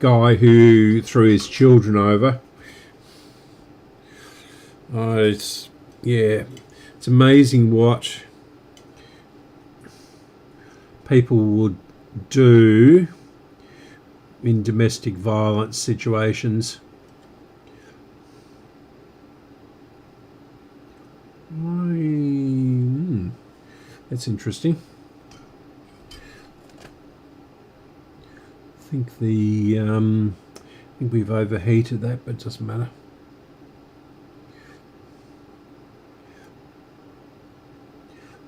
[SPEAKER 2] guy who threw his children over. Yeah, it's amazing what people would do in domestic violence situations. That's interesting. I think we've overheated that, but it doesn't matter.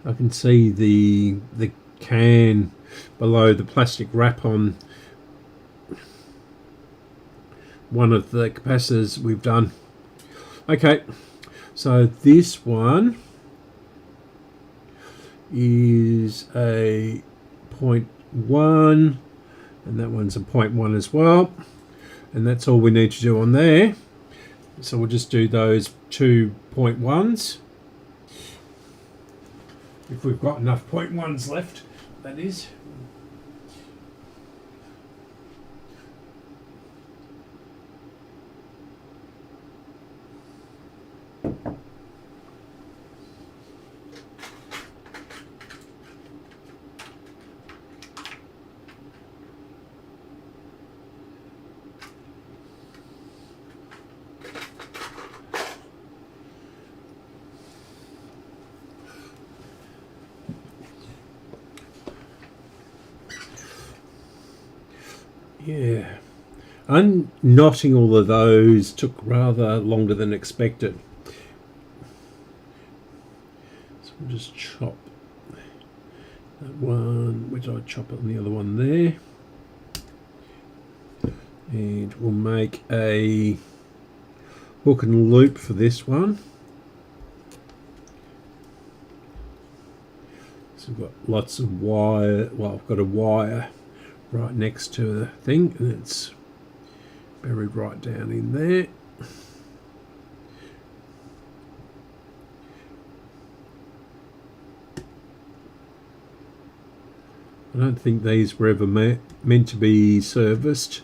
[SPEAKER 2] I can see the can below the plastic wrap on one of the capacitors we've done. Okay, so this one is a 0.1, and that one's a 0.1 as well, and that's all we need to do on there. So we'll just do those 2 0.1s, if we've got enough 0.1s left, that is. Yeah, unknotting all of those took rather longer than expected. So we'll just chop that one. Where did I chop it on the other one there? And we'll make a hook and loop for this one. So we've got lots of wire. Well, I've got a wire right next to the thing, and it's buried right down in there. I don't think these were ever meant to be serviced.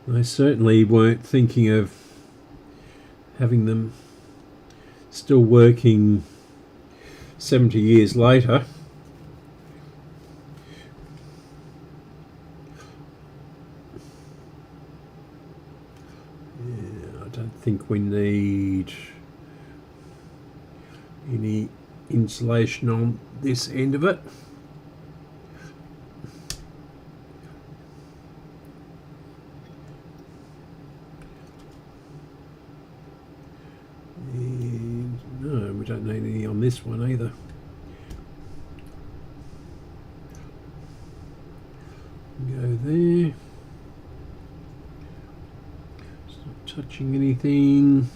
[SPEAKER 2] They certainly weren't thinking of having them still working 70 years later. Yeah, I don't think we need any insulation on this end of it. And no, we don't need any on this one either. Go there. It's not touching anything.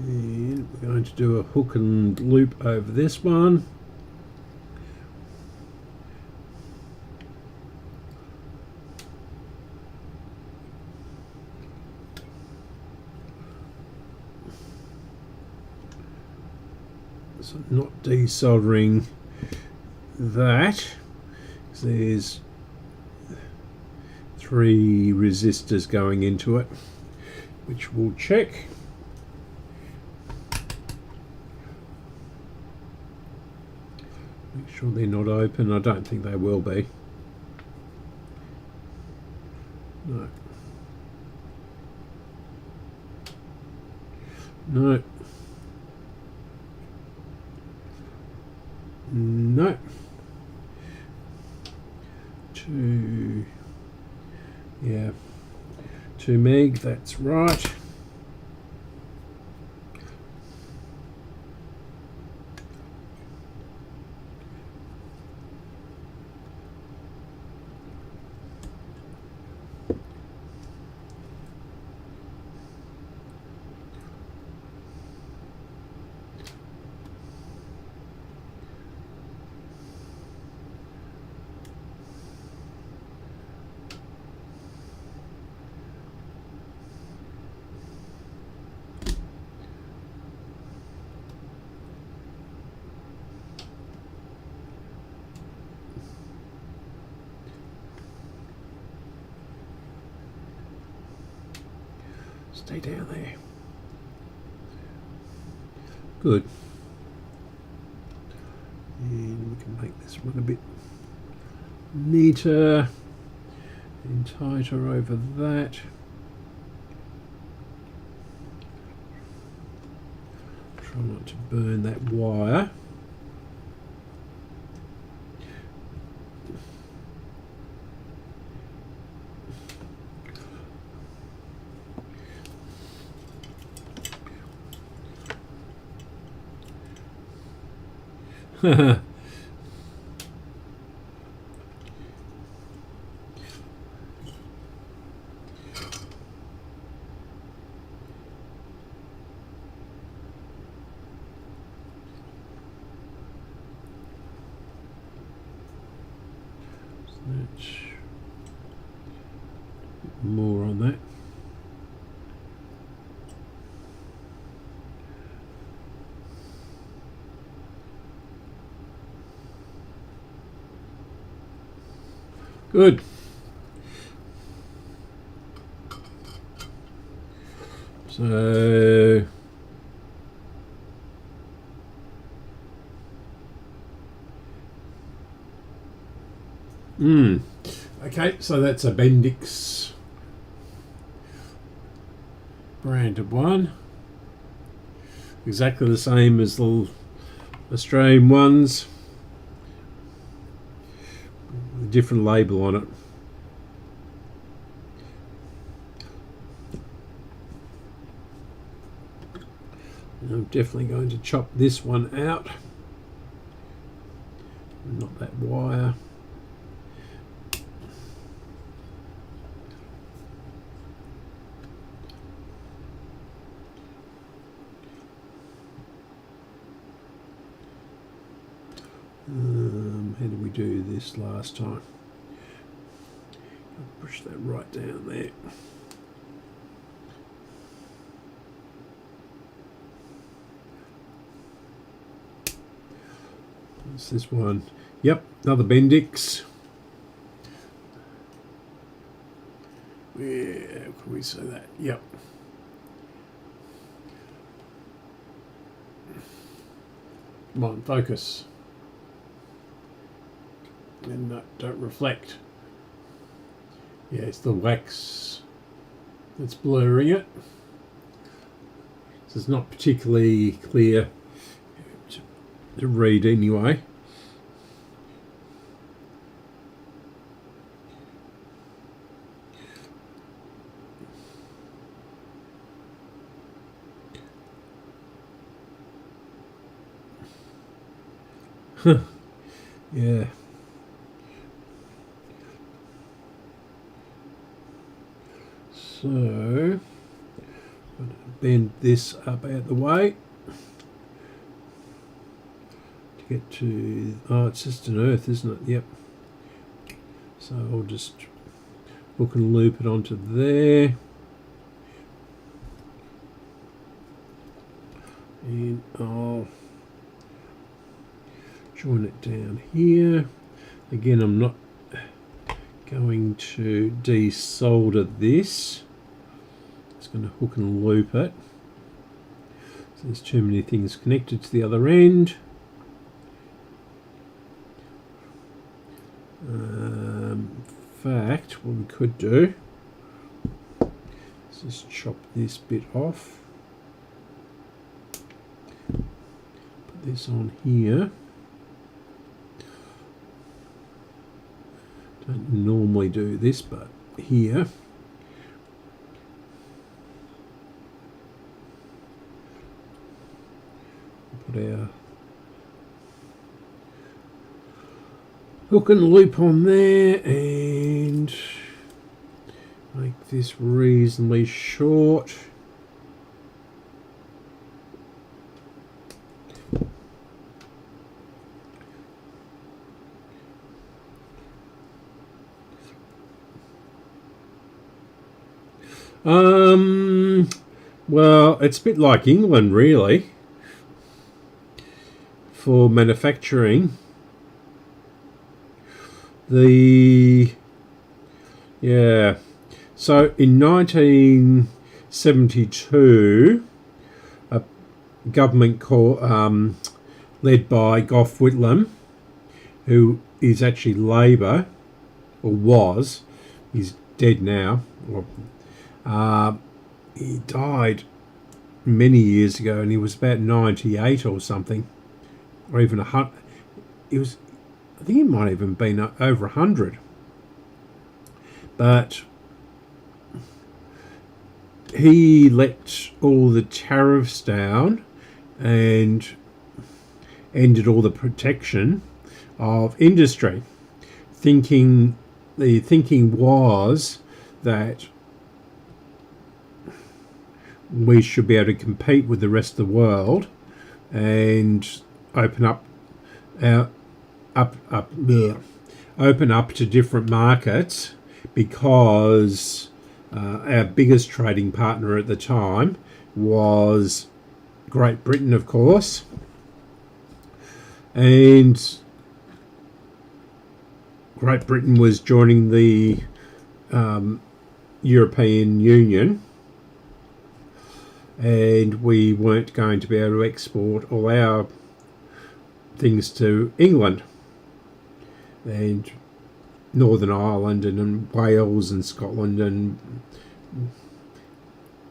[SPEAKER 2] And we're going to do a hook and loop over this one. So I'm not desoldering that, because there's 3 resistors going into it, which we'll check. Make sure they're not open. I don't think they will be. No. No. No. 2. Yeah. 2 meg, that's right. Stay down there. Good. And we can make this one a bit neater and tighter over that. Try not to burn that wire. More on that. Good. So okay, so that's a Bendix branded one. Exactly the same as the Australian ones. With a different label on it. And I'm definitely going to chop this one out. Not that wire. do this last time? I'll push that right down there. What's this one? Yep, another Bendix. Where can we say that? Yep. Come on, focus. And no, don't reflect. Yeah, it's the wax that's blurring it. So it's not particularly clear to read anyway. Yeah. So, I'm going to bend this up out the way to get to, oh, it's just an earth, isn't it? Yep. So I'll just hook and loop it onto there. And I'll join it down here. Again, I'm not going to desolder this. It's going to hook and loop it. So there's too many things connected to the other end. In fact, what we could do is just chop this bit off. Put this on here. Don't normally do this, but here. Put our hook and loop on there and make this reasonably short. Well, it's a bit like England, really, for manufacturing. Yeah, so in 1972, a government led by Gough Whitlam, who is actually Labor, or was, he's dead now, he died many years ago, and he was about 98 or something, or even 100. He was, I think he might have even been over 100. But he let all the tariffs down and ended all the protection of industry. The thinking was that we should be able to compete with the rest of the world and open up to different markets, because our biggest trading partner at the time was Great Britain, of course, and Great Britain was joining the European Union, and we weren't going to be able to export all our things to England and Northern Ireland and Wales and Scotland and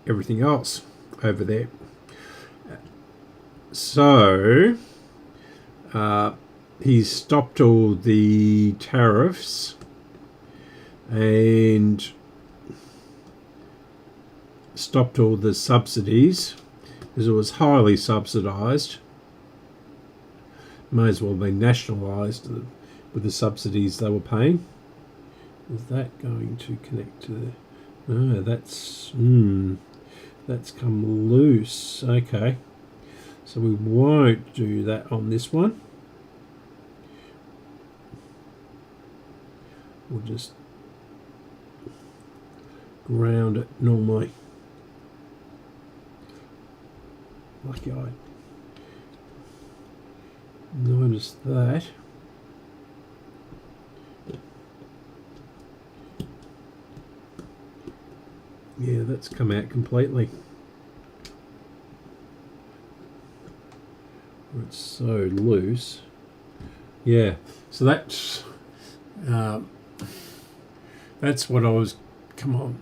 [SPEAKER 2] everything else over there. So he stopped all the tariffs and stopped all the subsidies, because it was highly subsidised. May as well be nationalised with the subsidies they were paying. Is that going to connect to the... No, that's come loose. Okay, so we won't do that on this one. We'll just ground it normally. Lucky I noticed that. Yeah, that's come out completely. It's so loose. Yeah, so that's what I was, come on.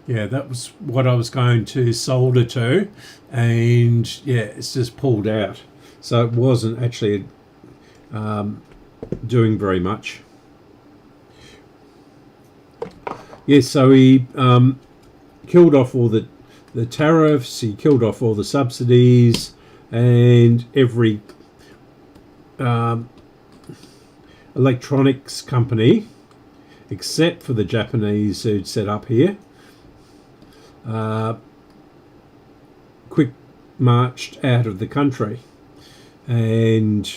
[SPEAKER 2] Yeah, that was what I was going to solder to, and yeah, it's just pulled out. So it wasn't actually doing very much. Yeah, so he killed off all the tariffs, he killed off all the subsidies, and every electronics company, except for the Japanese who'd set up here, quick marched out of the country. And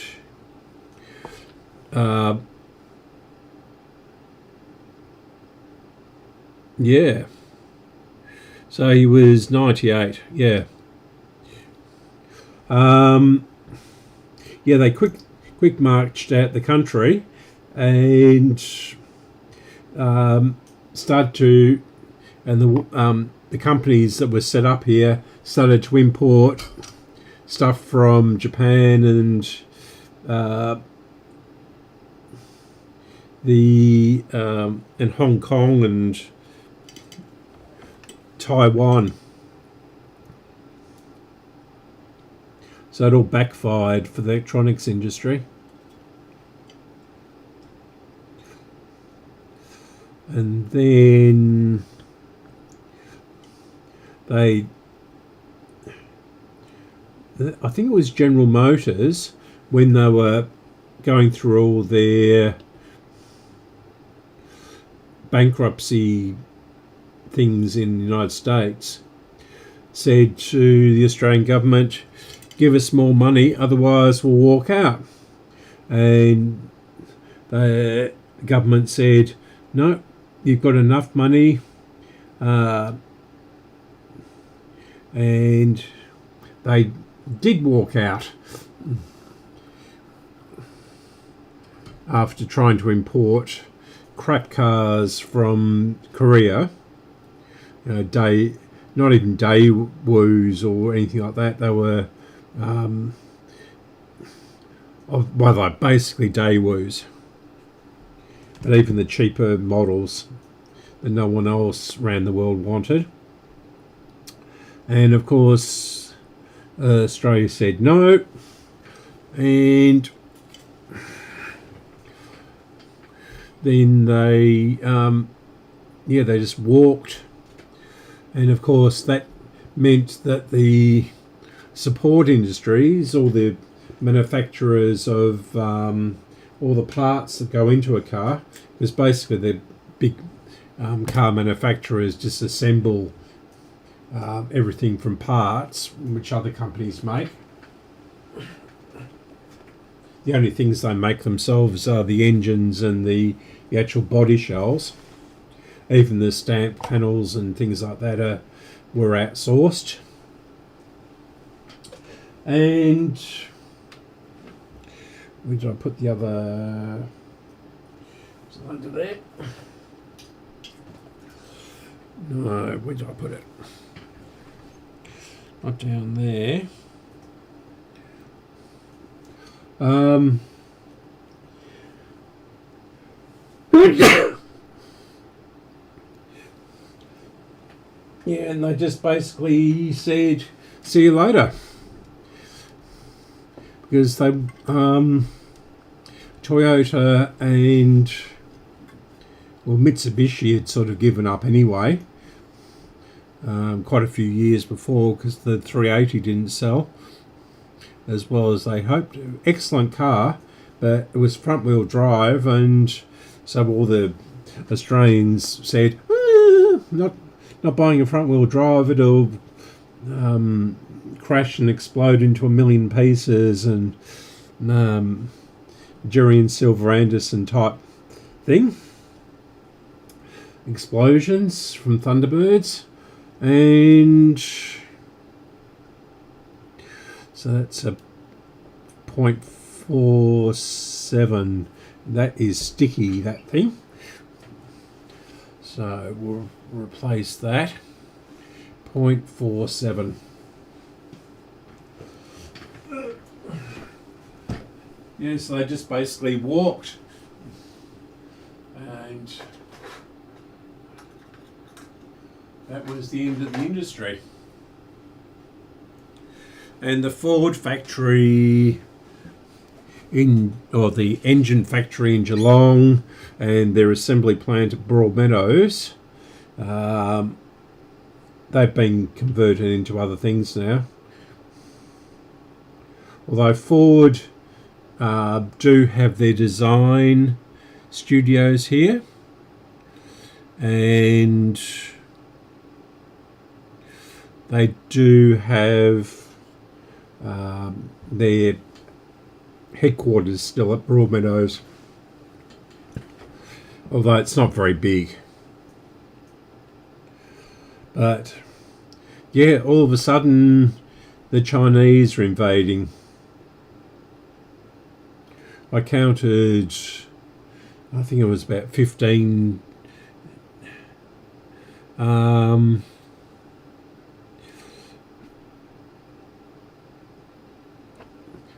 [SPEAKER 2] yeah, so he was 98. Yeah. Yeah, they quick marched out the country and started to, and the companies that were set up here started to import stuff from Japan and and Hong Kong and Taiwan. So it all backfired for the electronics industry. And then I think it was General Motors, when they were going through all their bankruptcy things in the United States, said to the Australian government, give us more money, otherwise we'll walk out. And the government said, no, you've got enough money. And they did walk out after trying to import crap cars from Korea. You know, not even Daewoo's or anything like that. They were, well, they're basically Daewoo's, but even the cheaper models that no one else around the world wanted. And of course, Australia said no, and then they just walked. And of course that meant that the support industries, all the manufacturers of all the parts that go into a car, because basically the big car manufacturers disassemble everything from parts which other companies make. The only things they make themselves are the engines and the actual body shells. Even the stamp panels and things like that were outsourced. And where did I put the other? Was it under there? No, where did I put it? Not down there. Yeah, and they just basically said, see you later. Because they, Toyota and, well, Mitsubishi had sort of given up anyway, quite a few years before, because the 380 didn't sell as well as they hoped. Excellent car, but it was front wheel drive, and so all the Australians said, not buying a front wheel drive, it'll crash and explode into a million pieces, and Jerry and Silver Anderson type thing. explosions from Thunderbirds, and so that's a 0.47. That is sticky, that thing. So we'll replace that. 0.47. Yes, they just basically walked, and that was the end of the industry. And the Ford factory or the engine factory in Geelong and their assembly plant at Broadmeadows, they've been converted into other things now. Although Ford do have their design studios here, and they do have their headquarters still at Broadmeadows, although it's not very big. But yeah, all of a sudden the Chinese are invading. I counted, I think it was about 15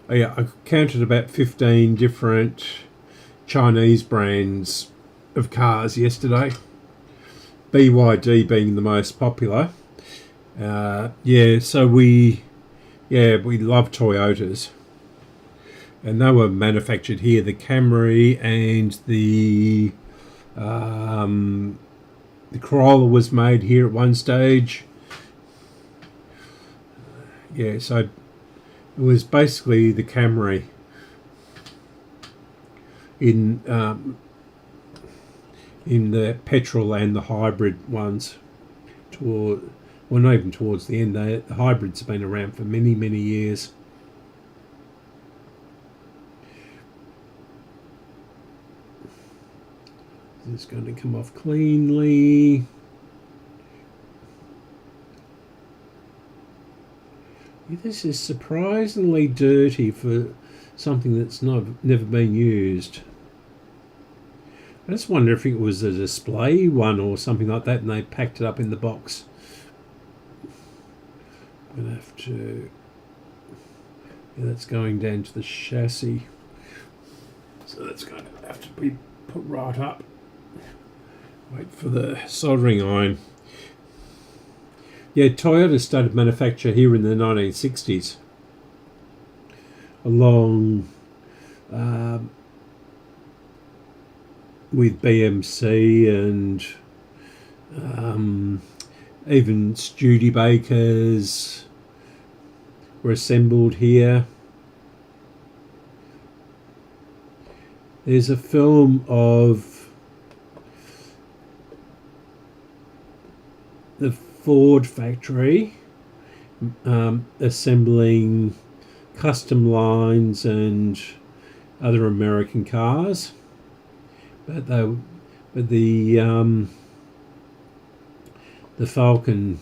[SPEAKER 2] I counted about 15 different Chinese brands of cars yesterday. BYD being the most popular. So we love Toyotas, and they were manufactured here. The Camry and the Corolla was made here at one stage. Yeah, so it was basically the Camry in the petrol and the hybrid ones. Not even towards the end. The hybrids have been around for many, many years. It's going to come off cleanly. This is surprisingly dirty for something that's never been used. I just wonder if it was a display one or something like that and they packed it up in the box. I'm going to have to... Yeah, that's going down to the chassis. So that's going to have to be put right up. Wait for the soldering iron. Yeah, Toyota started manufacture here in the 1960s, along with BMC and even Studebakers were assembled here. There's a film of the Ford factory assembling custom lines and other American cars, but the Falcon, I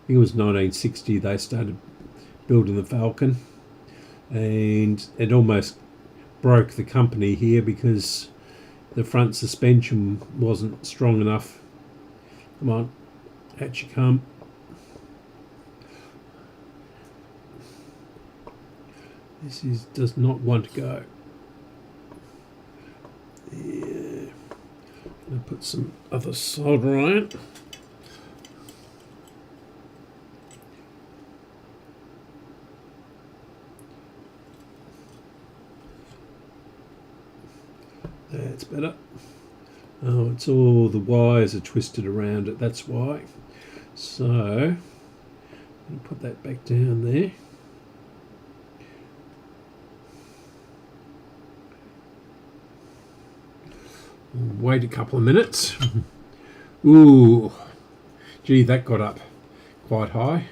[SPEAKER 2] think it was 1960 they started building the Falcon, and it almost broke the company here because the front suspension wasn't strong enough. Come on, out you come. This does not want to go. Yeah. I'm going to put some other solder on it. That's better. Oh, it's all the wires are twisted around it, that's why. So, I'm going to put that back down there. Wait a couple of minutes. Ooh, gee, that got up quite high.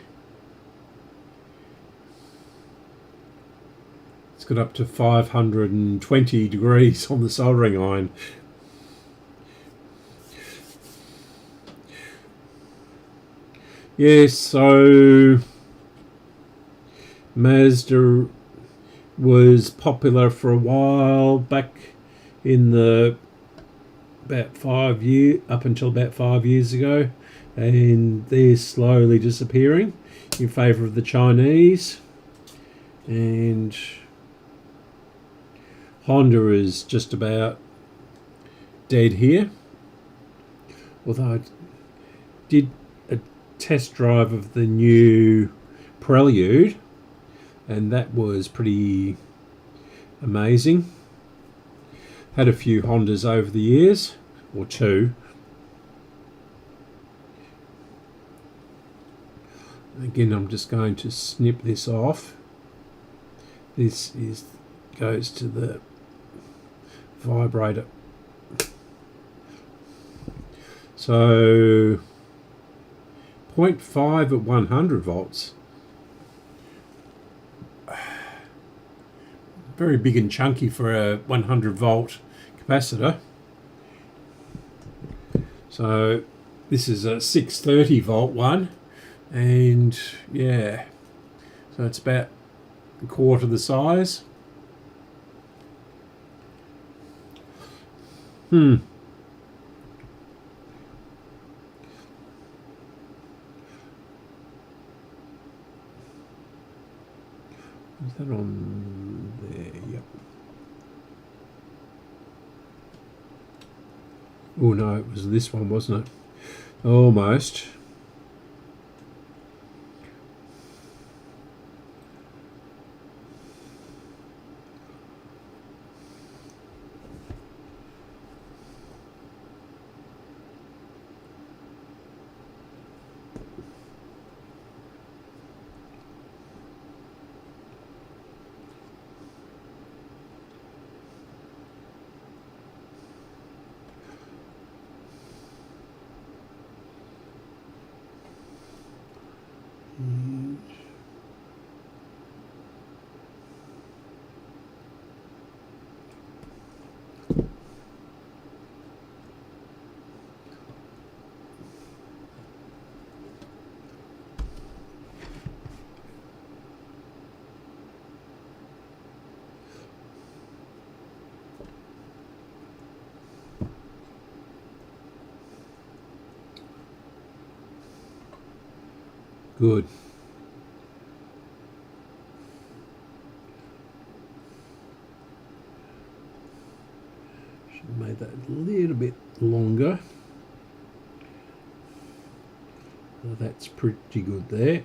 [SPEAKER 2] It's got up to 520 degrees on the soldering iron. Yes, so Mazda was popular for a while back in the up until about 5 years ago, and they're slowly disappearing in favour of the Chinese, and Honda is just about dead here. Although I did a test drive of the new Prelude, and that was pretty amazing. Had a few Hondas over the years, or two. Again, I'm just going to snip this off. This goes to the vibrator. So 0.5 at 100 volts. Very big and chunky for a 100 volt capacitor. So this is a 630 volt one, and yeah, so it's about a quarter the size. Is that on there? Yep. Oh no, it was this one, wasn't it? Almost. Good. Should have made that a little bit longer. Well, that's pretty good there.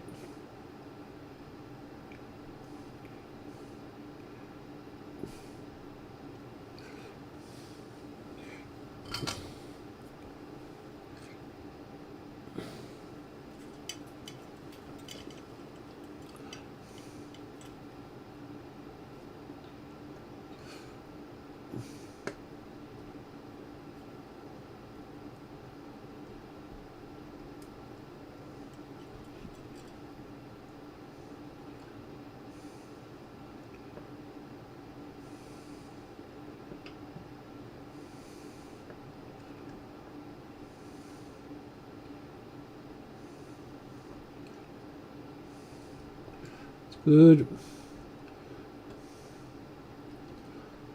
[SPEAKER 2] Good.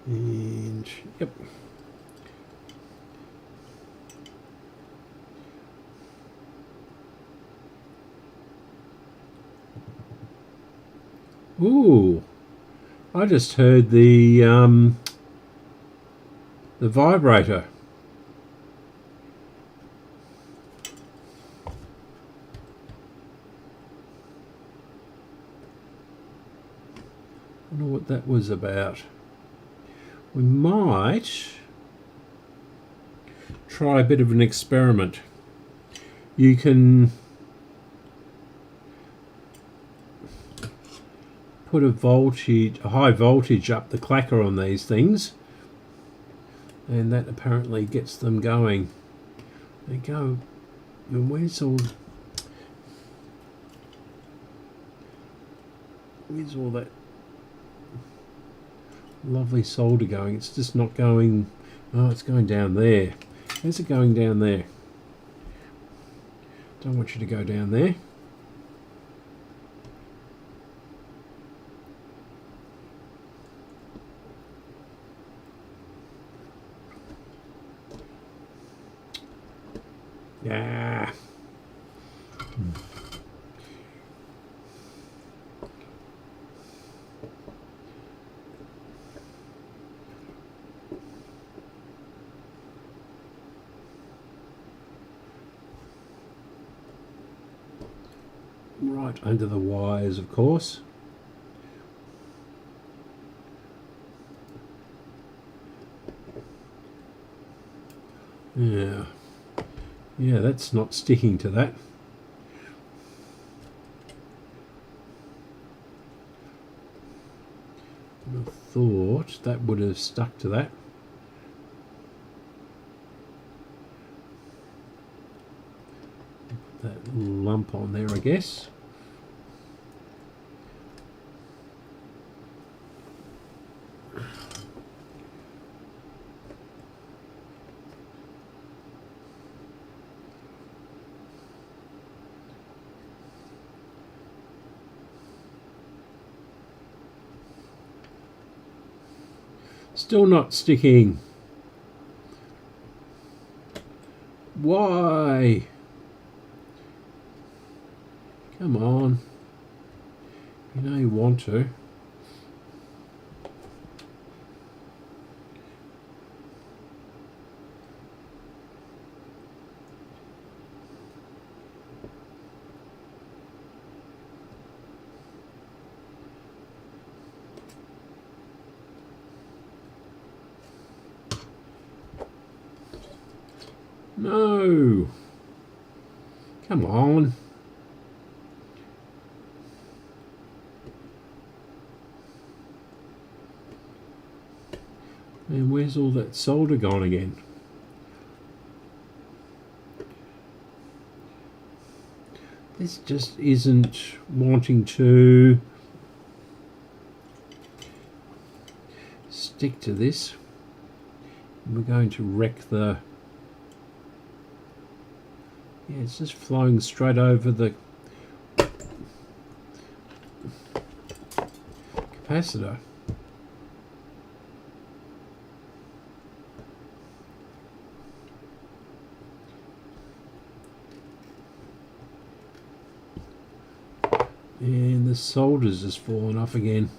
[SPEAKER 2] And yep. Ooh, I just heard the vibrator. I wonder what that was about. We might try a bit of an experiment. You can put a high voltage up the clacker on these things, and that apparently gets them going. They go, and where's all that lovely solder going? It's just not going. Oh, it's going down there. Where's it going down there? Don't want you to go down there. Yeah. Right under the wires, of course. Yeah, that's not sticking to that. I thought that would have stuck to that. Put that lump on there, I guess. Still not sticking. Why? Come on. You know you want to. No. Come on. And where's all that solder gone again? This just isn't wanting to stick to this. We're going to wreck the... Yeah, it's just flowing straight over the capacitor. And the solder's just fallen off again.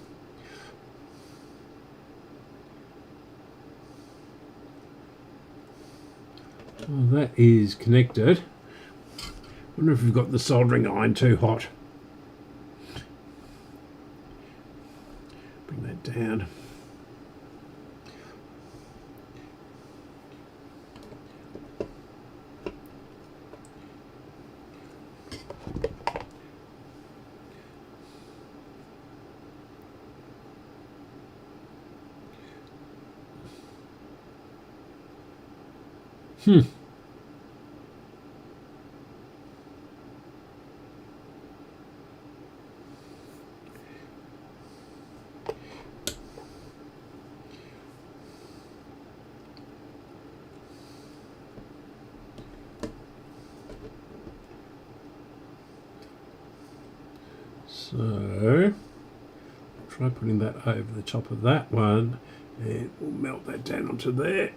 [SPEAKER 2] Well, that is connected. I wonder if we've got the soldering iron too hot. Bring that down. So try putting that over the top of that one, and we'll melt that down onto there.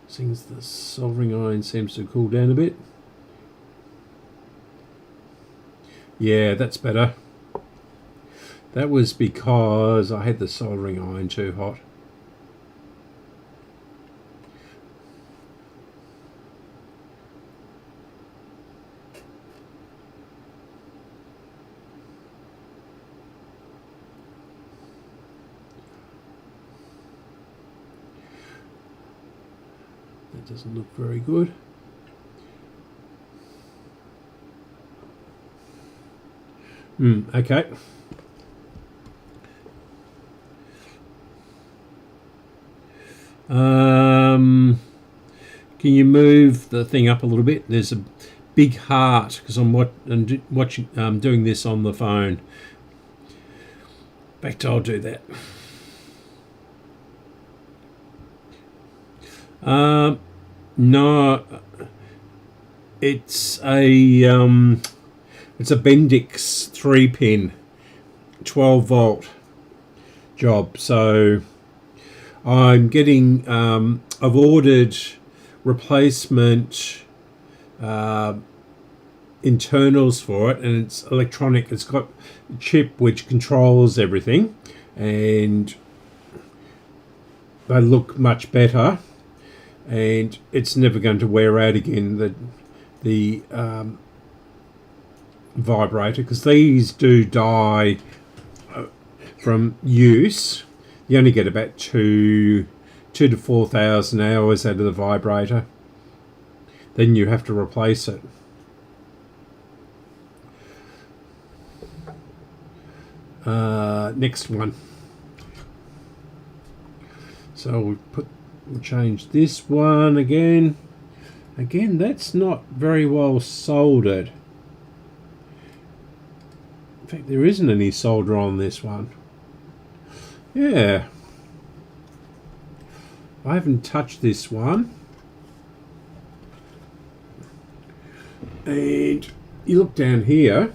[SPEAKER 2] Seems the soldering iron seems to cool down a bit. Yeah, that's better. That was because I had the soldering iron too hot. That doesn't look very good. Okay. Can you move the thing up a little bit? There's a big heart because I'm doing this on the phone. In fact, I'll do that. No, it's a Bendix 3-pin 12 volt job. So I'm getting I've ordered replacement internals for it, and it's electronic. It's got a chip which controls everything, and they look much better, and it's never going to wear out again, the vibrator, because these do die from use. You only get about 2,000 to 4,000 hours out of the vibrator. Then you have to replace it. Next one. So we'll change this one again. Again, that's not very well soldered. In fact, there isn't any solder on this one. Yeah. I haven't touched this one. And you look down here.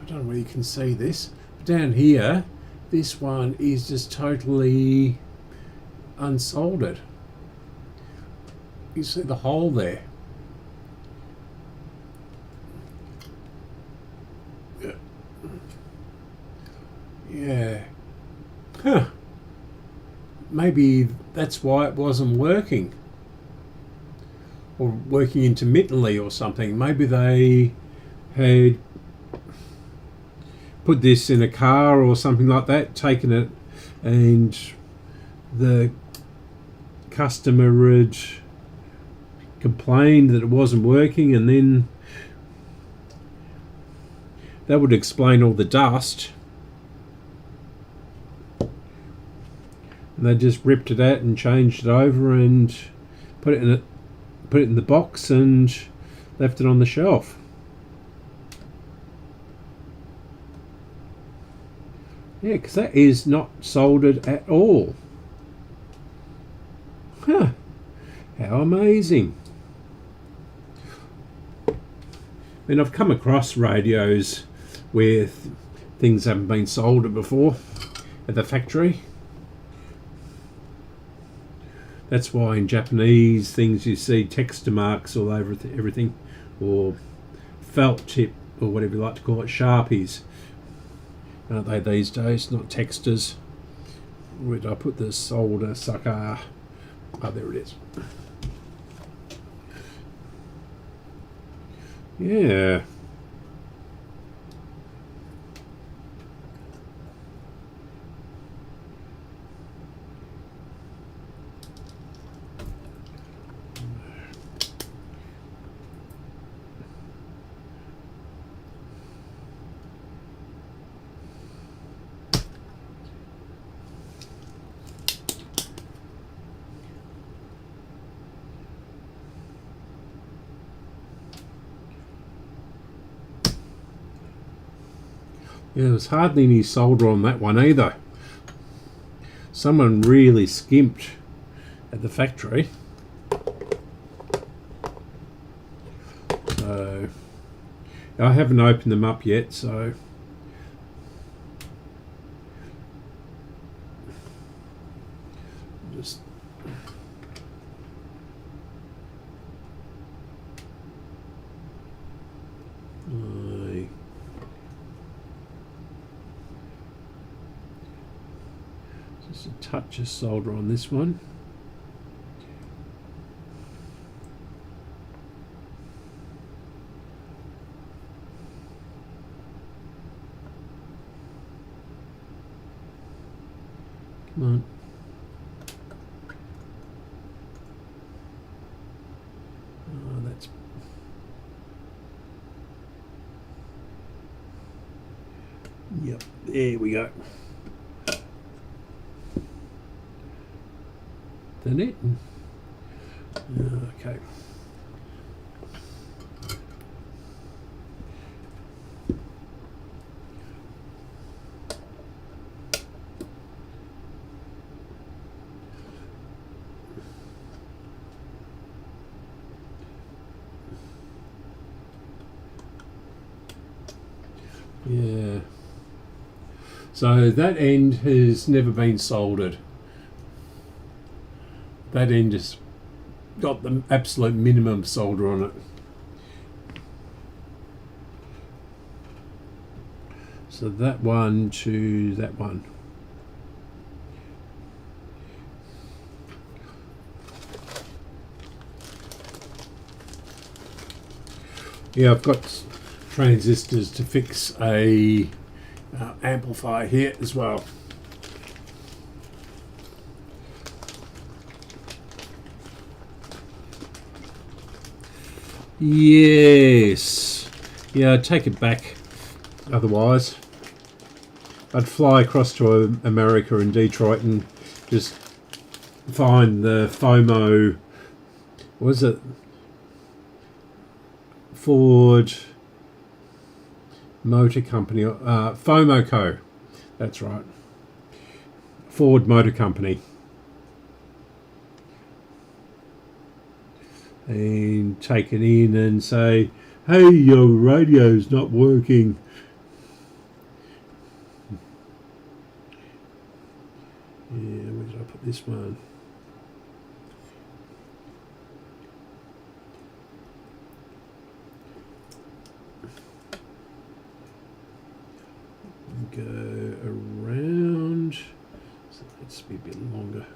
[SPEAKER 2] I don't know whether you can see this. Down here, this one is just totally unsoldered. You see the hole there. Yeah. Huh. Maybe that's why it wasn't working. Or working intermittently or something. Maybe they had put this in a car or something like that, taken it, and the customer had complained that it wasn't working, and then that would explain all the dust. And they just ripped it out and changed it over and put it in the box and left it on the shelf. Yeah, because that is not soldered at all. Huh. How amazing. I mean, I've come across radios where things haven't been soldered before at the factory. That's why in Japanese things you see texture marks all over everything, or felt tip, or whatever you like to call it, Sharpies, aren't they these days? Not textures. Where did I put the solder sucker? Oh, there it is. Yeah. Yeah, there was hardly any solder on that one either. Someone really skimped at the factory. So I haven't opened them up yet, so just just a touch of solder on this one. Come on. Oh, that's... Yep, there we go. That it? Okay. Yeah. So that end has never been soldered. That end is got the absolute minimum solder on it. So that one to that one. Yeah, I've got transistors to fix a amplifier here as well. Yes. Yeah, I'd take it back otherwise. I'd fly across to America in Detroit and just find the FOMO, what was it? Ford Motor Company, FOMOCO, that's right. Ford Motor Company. And take it in and say, hey, your radio's not working. Yeah, where did I put this one? Go around, so let's be a bit longer.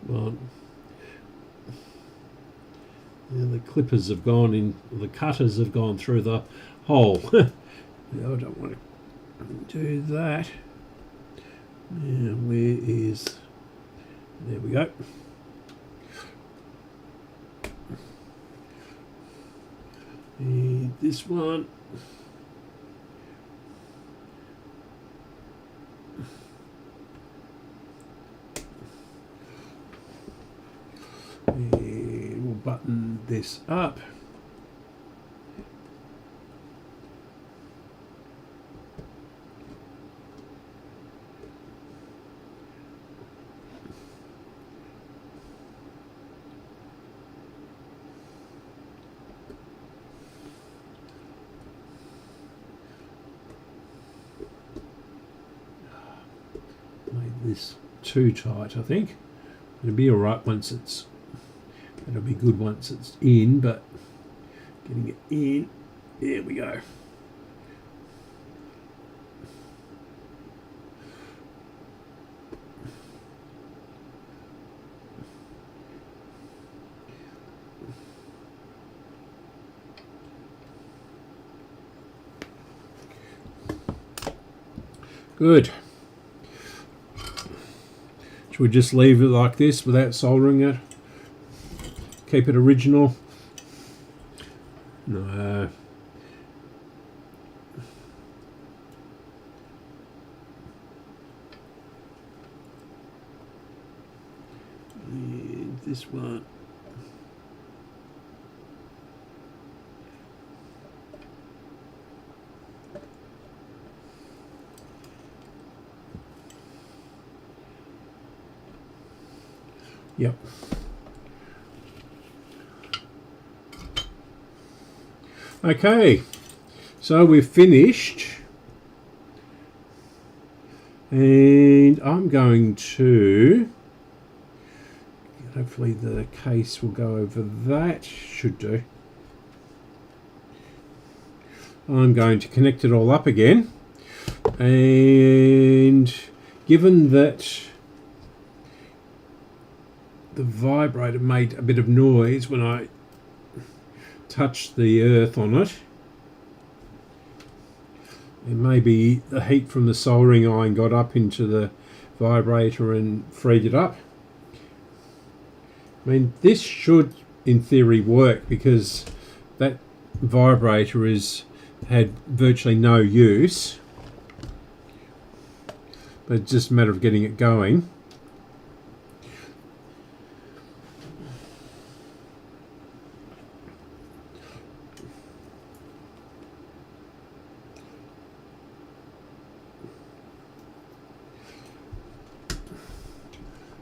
[SPEAKER 2] Well, yeah, the clippers have gone in, the cutters have gone through the hole. No, I don't want to do that. Yeah, where is, there we go. And this one. And we'll button this up. Made this too tight, I think. It'll be alright once it's, it'll be good once it's in, but getting it in, there we go. Good. Should we just leave it like this without soldering it? Keep it original? No. And this one. Yep. Okay, so we've finished, and I'm going to, hopefully the case will go over that, should do. I'm going to connect it all up again. And given that the vibrator made a bit of noise when I touched the earth on it, and maybe the heat from the soldering iron got up into the vibrator and freed it up. I mean, this should in theory work, because that vibrator had virtually no use, but it's just a matter of getting it going.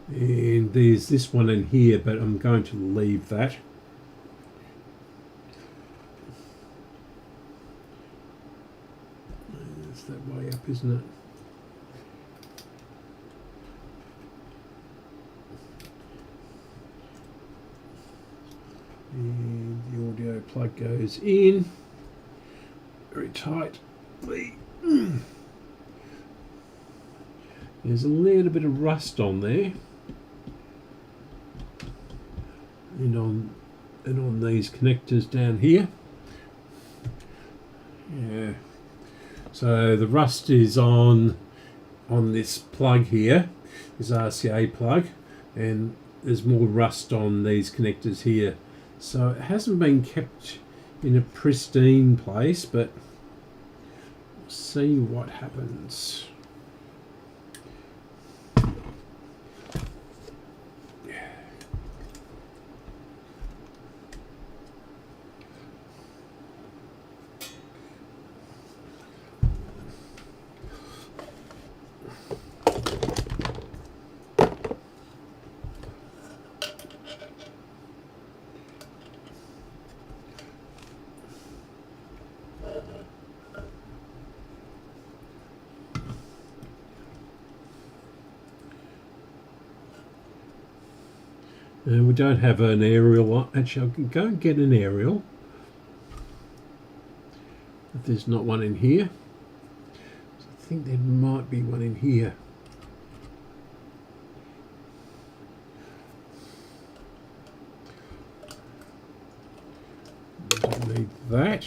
[SPEAKER 2] And there's this one in here, but I'm going to leave that. It's that way up, isn't it? And the audio plug goes in very tightly. There's a little bit of rust on there, and on these connectors down here. Yeah. So the rust is on this plug here, this RCA plug, and there's more rust on these connectors here. So it hasn't been kept in a pristine place, but we'll see what happens. We don't have an aerial. Actually, I can go and get an aerial if there's not one in here. So I think there might be one in here. Need that.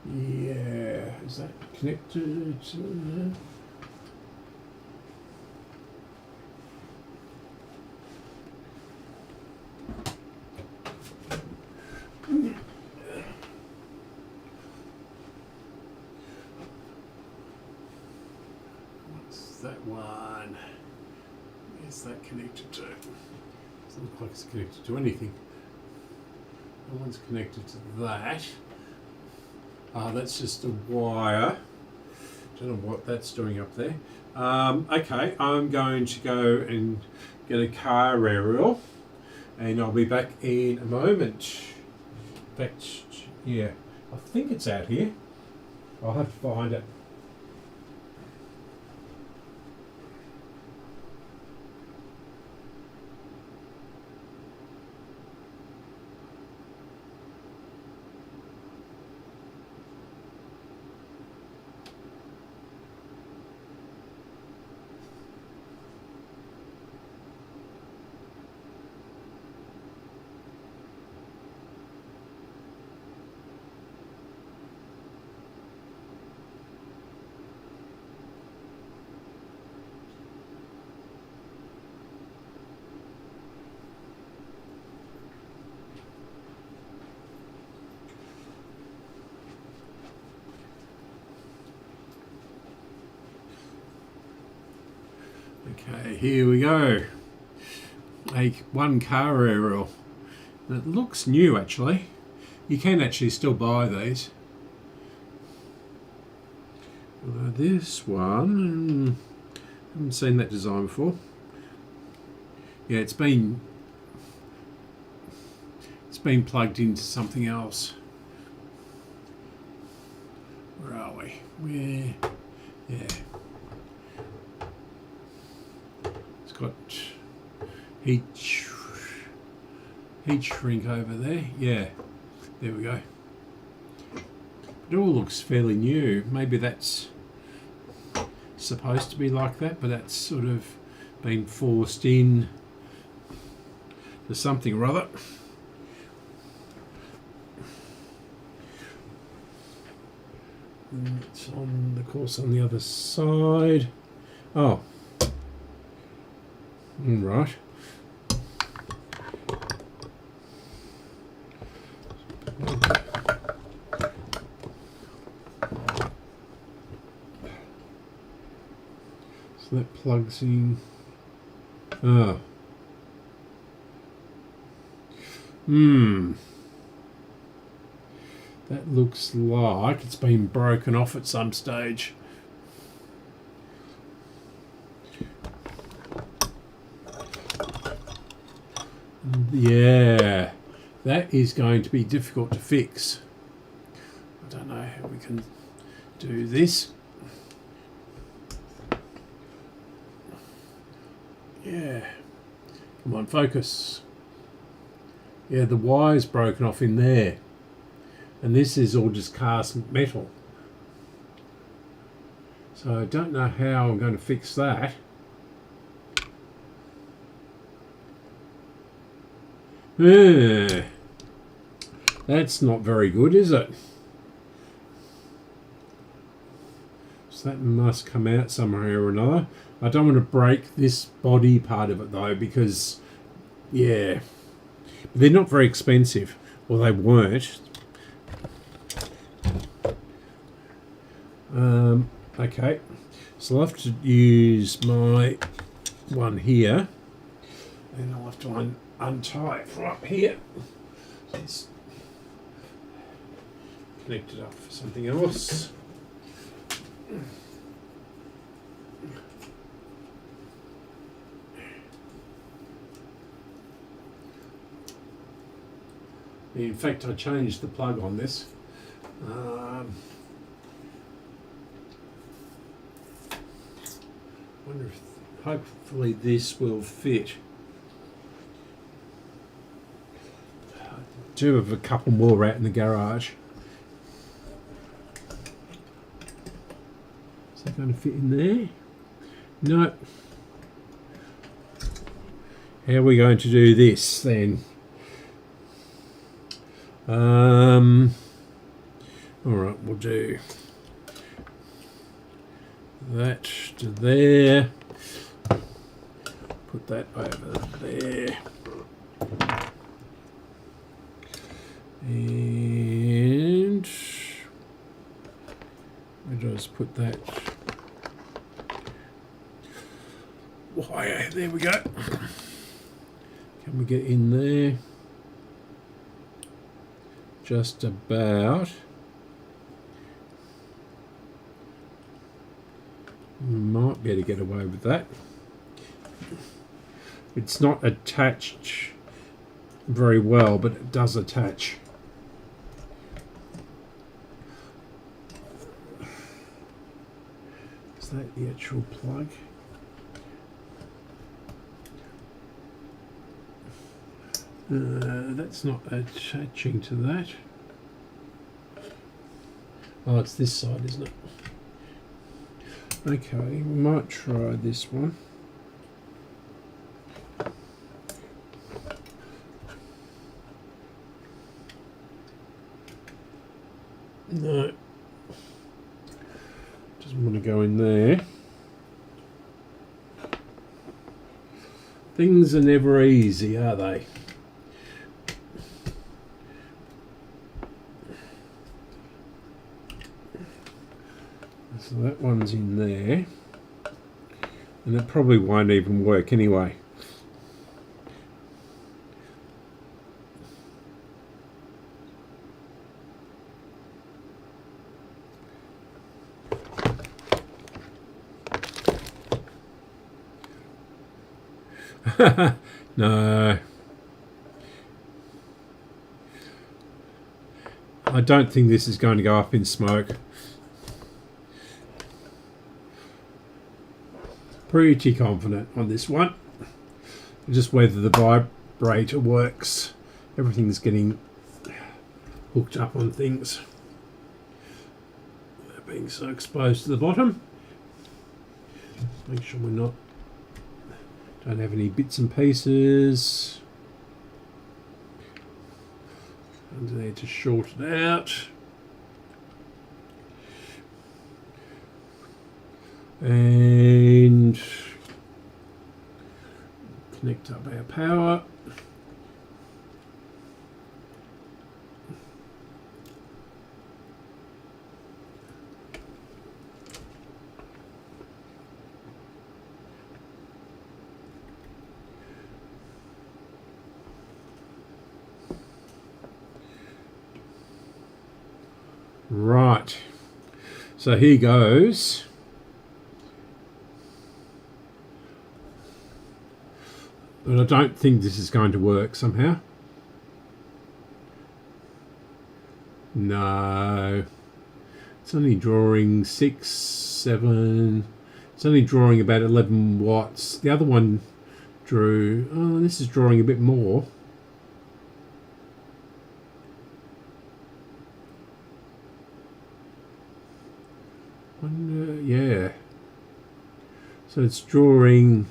[SPEAKER 2] Yeah, is that connected to? That one. Where's that connected to? Doesn't look like it's connected to anything. That one's connected to that. That's just a wire. Don't know what that's doing up there. Okay, I'm going to go and get a car aerial, and I'll be back in a moment. In fact, yeah, I think it's out here. I'll have to find it. Okay, here we go. One car aerial. It looks new actually. You can actually still buy these. This one, haven't seen that design before. Yeah, it's been plugged into something else. Where are we? Where? Yeah. It's got heat shrink over there. Yeah, there we go. It all looks fairly new. Maybe that's supposed to be like that, but that's sort of been forced in to something or other. And it's on the course on the other side. Oh, all right. So that plugs in. Oh. That looks like it's been broken off at some stage. Yeah, that is going to be difficult to fix. I don't know how we can do this. Yeah, come on, focus. Yeah, the wire's broken off in there. And this is all just cast metal. So I don't know how I'm going to fix that. That's not very good, is it? So that must come out somehow or another. I don't want to break this body part of it though, because, yeah, they're not very expensive. Well, they weren't. Okay, so I'll have to use my one here, and I'll have to untie it from up here. So it's connected up for something else. In fact, I changed the plug on this. Wonder if hopefully this will fit. I do have a couple more out in the garage. Is that going to fit in there? No. How are we going to do this then? Alright, we'll do that to there. Put that over there. And I just put that wire. There we go. Can we get in there? Just about. Might be able to get away with that. It's not attached very well, but it does attach. Is that the actual plug? That's not attaching to that. Oh, it's this side, isn't it? Okay, we might try this one. No. Doesn't want to go in there. Things are never easy, are they? So that one's in there, and it probably won't even work anyway. No. I don't think this is going to go up in smoke. Pretty confident on this one. Just whether the vibrator works. Everything's getting hooked up on things. being so exposed to the bottom. Make sure don't have any bits and pieces under there to short it out. And connect up our power. Right, so here goes. But I don't think this is going to work somehow. No, it's only drawing 6, 7. It's only drawing about 11 watts. The other one drew, oh, this is drawing a bit more. Yeah, so it's drawing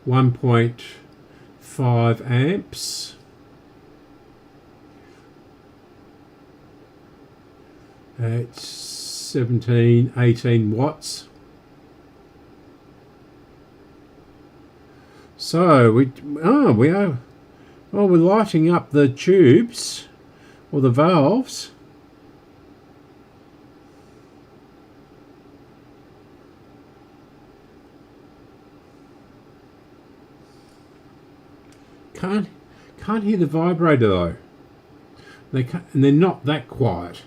[SPEAKER 2] 1.5 amps. It's 17, 18 watts. So we're lighting up the tubes or the valves. Can't hear the vibrator though. And they're not that quiet.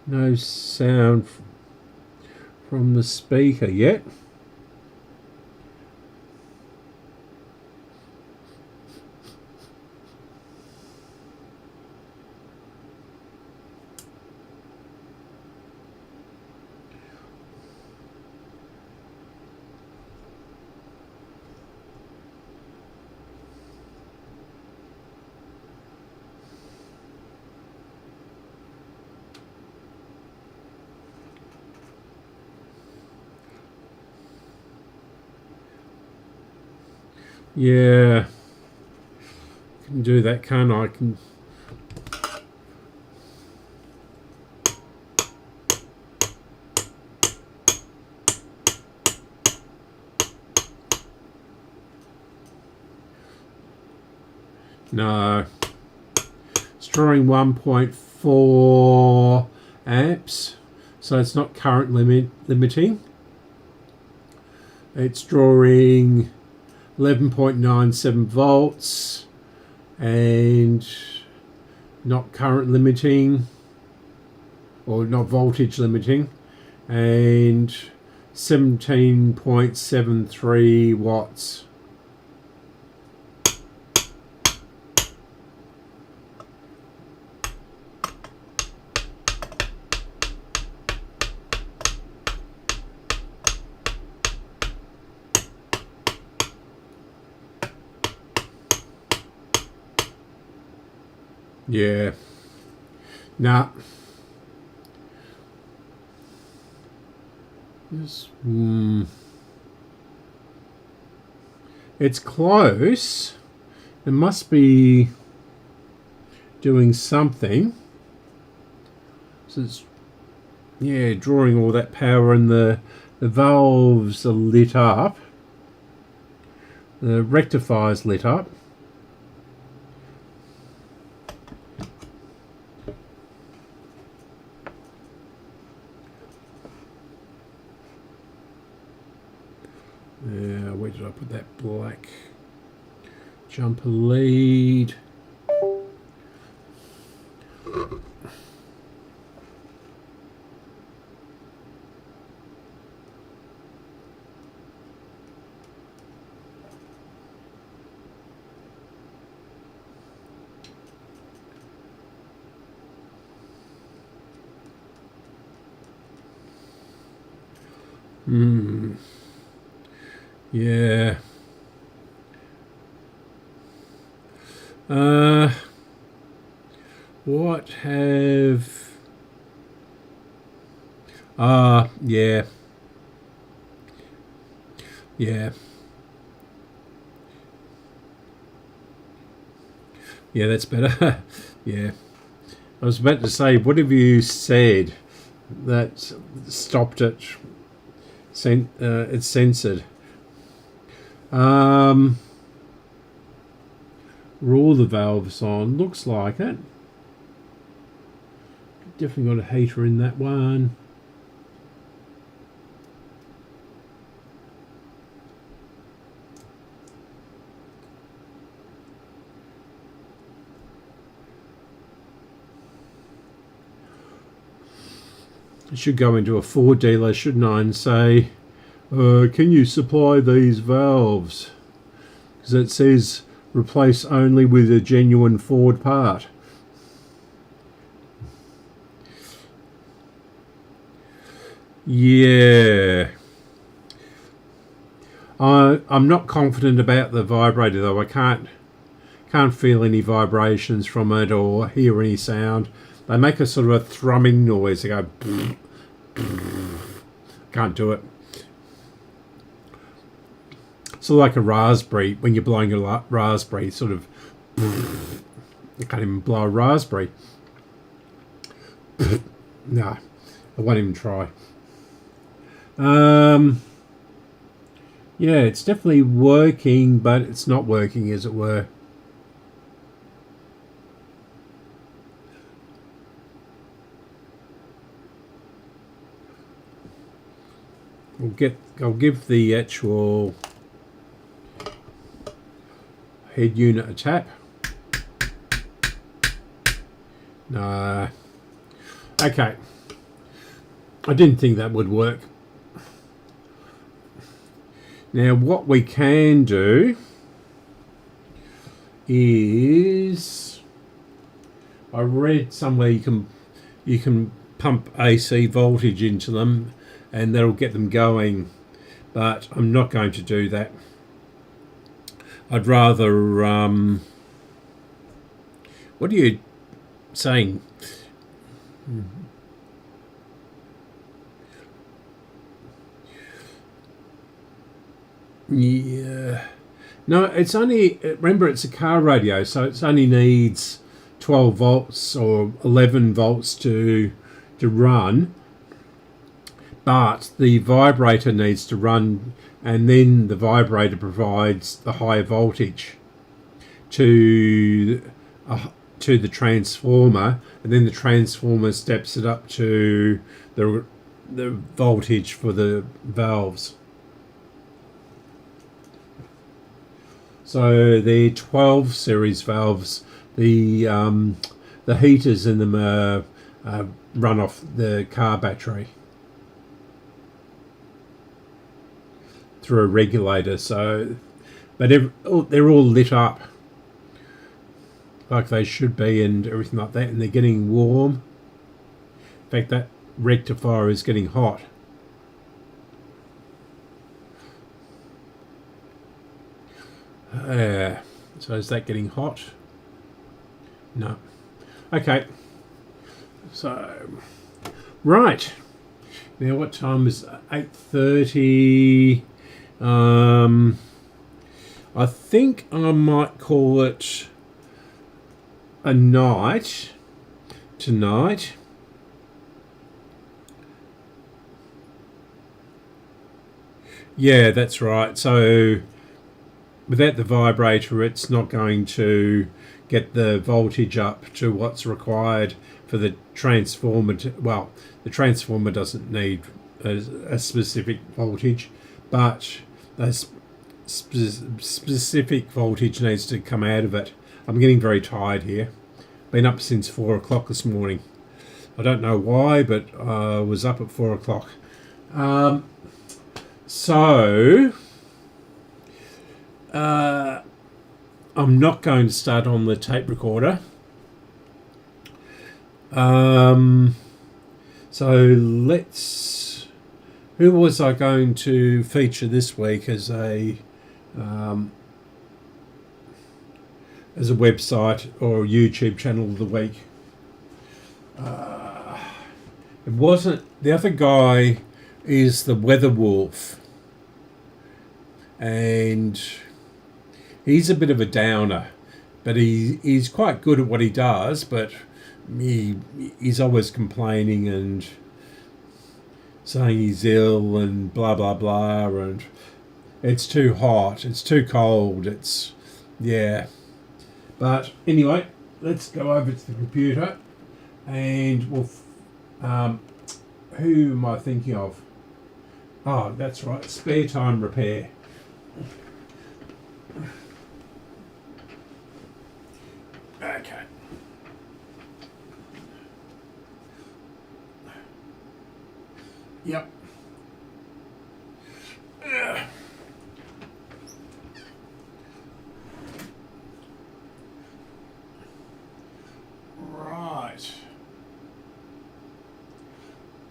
[SPEAKER 2] No sound from the speaker yet. Yeah, can do that, can't I? No, it's drawing 1.4 amps, so it's not current limiting. It's drawing 11.97 volts and not current limiting, or not voltage limiting, and 17.73 watts. Yeah, nah. It's close. It must be doing something. So it's, yeah, drawing all that power, and the valves are lit up. The rectifier's lit up. Where did I put that black jumper lead? Yeah. What have... yeah. Yeah. Yeah, that's better. Yeah. I was about to say, what have you said that stopped it? It's censored. Were all the valves on? Looks like it. Definitely got a heater in that one. I should go into a Ford dealer, shouldn't I, and say, can you supply these valves? Because it says replace only with a genuine Ford part. Yeah. I'm not confident about the vibrator though. I can't feel any vibrations from it or hear any sound. They make a sort of a thrumming noise. They go... Can't do it. So like a raspberry, when you're blowing a raspberry, sort of... I can't even blow a raspberry. No, I won't even try. Yeah, it's definitely working, but it's not working, as it were. I'll give the actual head unit a tap. No. Okay. I didn't think that would work. Now what we can do is, I read somewhere you can pump AC voltage into them and that'll get them going, but I'm not going to do that. I'd rather what are you saying? Yeah. No, it's only, remember it's a car radio, so it only needs 12 volts or 11 volts to run, but the vibrator needs to run, and then the vibrator provides the high voltage to the transformer, and then the transformer steps it up to the voltage for the valves. So the 12 series valves, the heaters in them run off the car battery through a regulator. So, but they're all lit up like they should be and everything like that, and they're getting warm. In fact, that rectifier is getting hot. So is that getting hot? No. Okay. So, right. Now what time is it? 8:30. I think I might call it a night tonight. Yeah, that's right. So without the vibrator, it's not going to get the voltage up to what's required for the transformer to, well, the transformer doesn't need a specific voltage, but a specific voltage needs to come out of it. I'm getting very tired here. Been up since 4 o'clock this morning. I don't know why, but I was up at 4 o'clock. So I'm not going to start on the tape recorder. So let's... Who was I going to feature this week as a as a website or a YouTube channel of the week. It wasn't. The other guy is the Weather Wolf, and he's a bit of a downer, but he's quite good at what he does. But he's always complaining and saying he's ill and blah blah blah, and it's too hot, it's too cold, it's yeah. But anyway, let's go over to the computer, and we'll. Who am I thinking of? Oh, that's right, spare time repair. Okay. Yep. Right.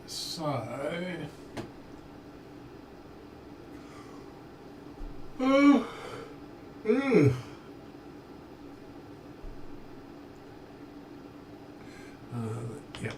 [SPEAKER 2] So. Yep.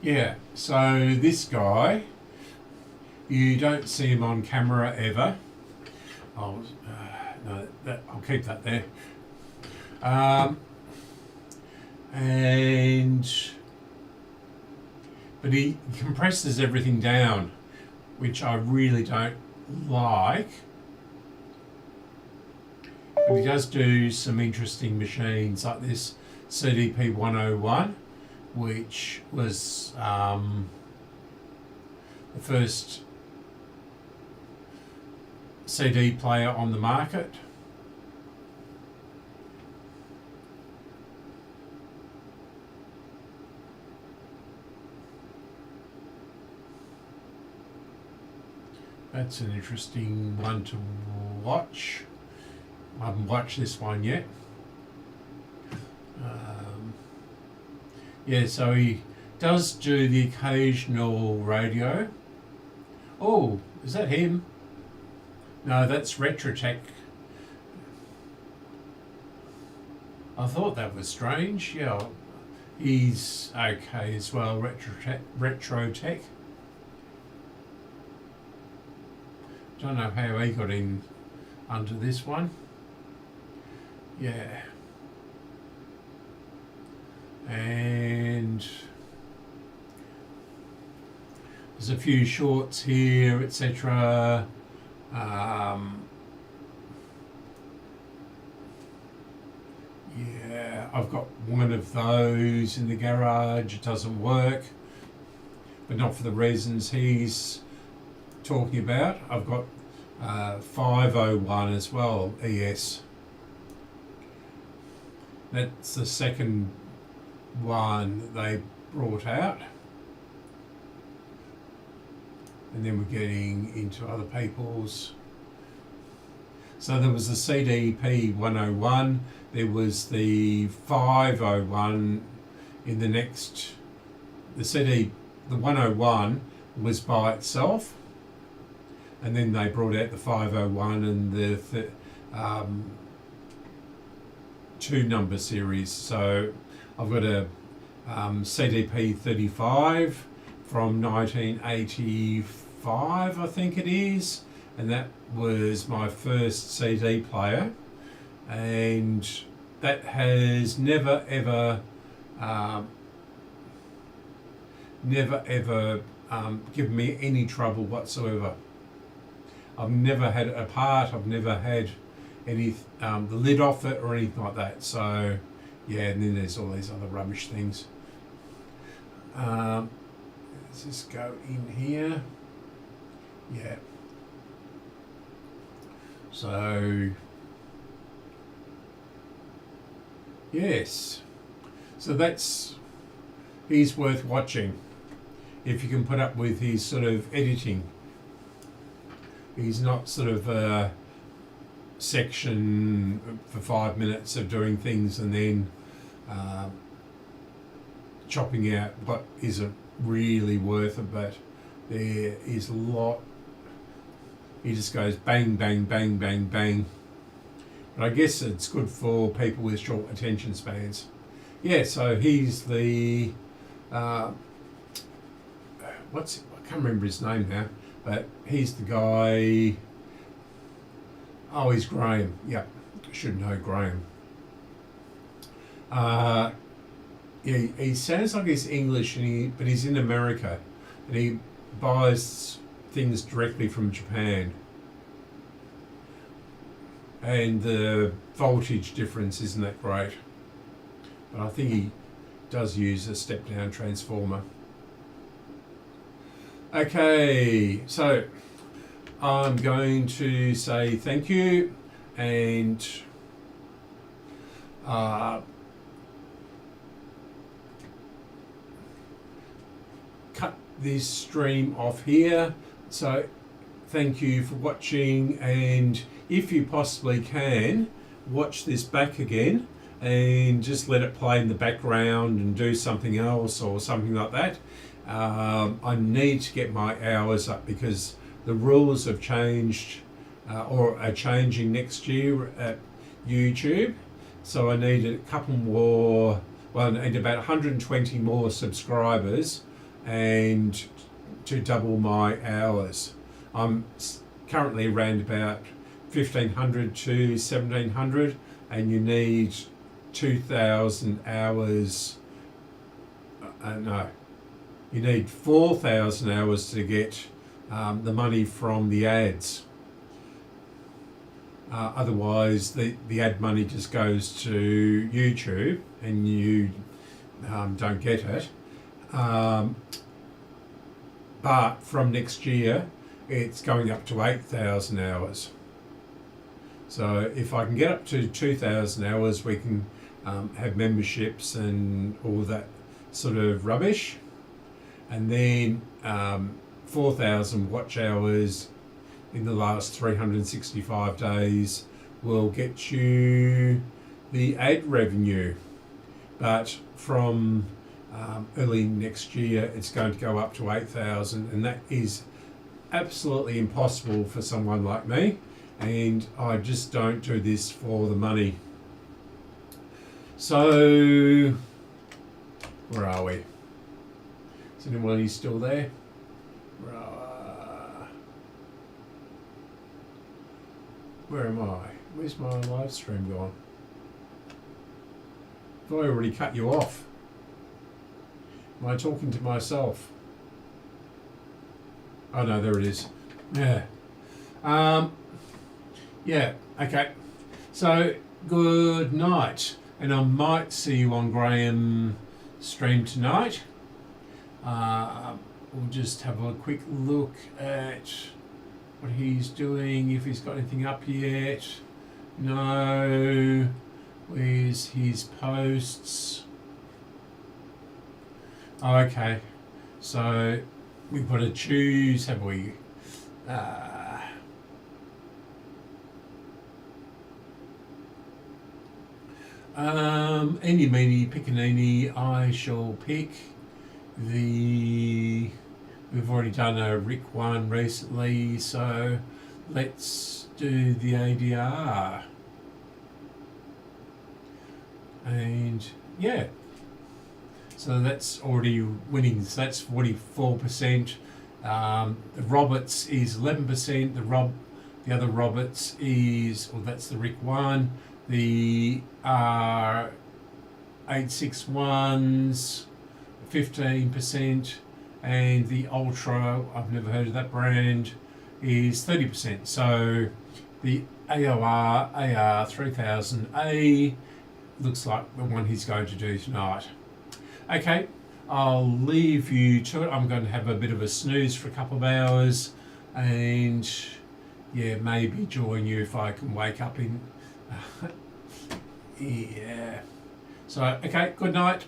[SPEAKER 2] Yeah, so this guy, you don't see him on camera ever. No, I'll keep that there. But he compresses everything down, which I really don't like. But he does do some interesting machines like this CDP 101, which was the first CD player on the market. That's an interesting one to watch. I haven't watched this one yet. Yeah, so he does do the occasional radio. Oh, is that him? No, that's Retrotech. I thought that was strange. Yeah, he's okay as well, Retrotech. Don't know how he got in under this one. Yeah. And there's a few shorts here, etc. Yeah, I've got one of those in the garage. It doesn't work, but not for the reasons he's talking about. I've got 501 as well, ES. That's the second one that they brought out. And then we're getting into other people's. So there was the CDP 101, there was the 501 in the next, the 101 was by itself, and then they brought out the 501 and the 2-number series. So I've got a CDP 35 from 1985, I think it is, and that was my first CD player, and that has never ever given me any trouble whatsoever. I've never had it apart, I've never had any the lid off it or anything like that. So yeah, and then there's all these other rubbish things. Let's just go in here. Yeah. So yes, so he's worth watching if you can put up with his sort of editing. He's not sort of a section for 5 minutes of doing things and then chopping out what isn't really worth it, but there is a lot. He just goes bang, bang, bang, bang, bang. But I guess it's good for people with short attention spans. Yeah, so he's the I can't remember his name now, but he's the guy. Oh, he's Graham. Yeah, I should know Graham. Yeah, he sounds like he's English, but he's in America, and he buys things directly from Japan. And the voltage difference isn't that great, but I think he does use a step-down transformer. Okay, so I'm going to say thank you and cut this stream off here. So thank you for watching, and if you possibly can, watch this back again and just let it play in the background and do something else or something like that. I need to get my hours up because the rules have changed or are changing next year at YouTube. So I need a couple more, well, I need about 120 more subscribers and to double my hours. I'm currently around about 1,500 to 1,700, and you need 2,000 hours. No, you need 4,000 hours to get the money from the ads. Otherwise, the ad money just goes to YouTube, and you don't get it. But from next year, it's going up to 8,000 hours. So if I can get up to 2,000 hours, we can have memberships and all that sort of rubbish. And then 4,000 watch hours in the last 365 days will get you the ad revenue. But from early next year, it's going to go up to 8,000, and that is absolutely impossible for someone like me, and I just don't do this for the money. So where are we? Is anyone still there? Where am I? Where's my live stream gone? I thought I already cut you off. Am I talking to myself? Oh no, there it is. Yeah. Yeah, okay. So, good night. And I might see you on Graham's stream tonight. We'll just have a quick look at what he's doing, if he's got anything up yet. No. Where's his posts? Oh, okay. So we've got to choose, have we? Eeny, meeny, pickaninny, I shall pick the... We've already done a Rick one recently, so let's do the ADR. And yeah, so that's already winning. So that's 44%. The Roberts is 11%. The other Roberts is, well, that's the Rick one. The R861's 15%. And the Ultra, I've never heard of that brand, is 30%. So the AOR AR3000A looks like the one he's going to do tonight. Okay, I'll leave you to it. I'm going to have a bit of a snooze for a couple of hours, and yeah, maybe join you if I can wake up in... yeah. So, okay, good night.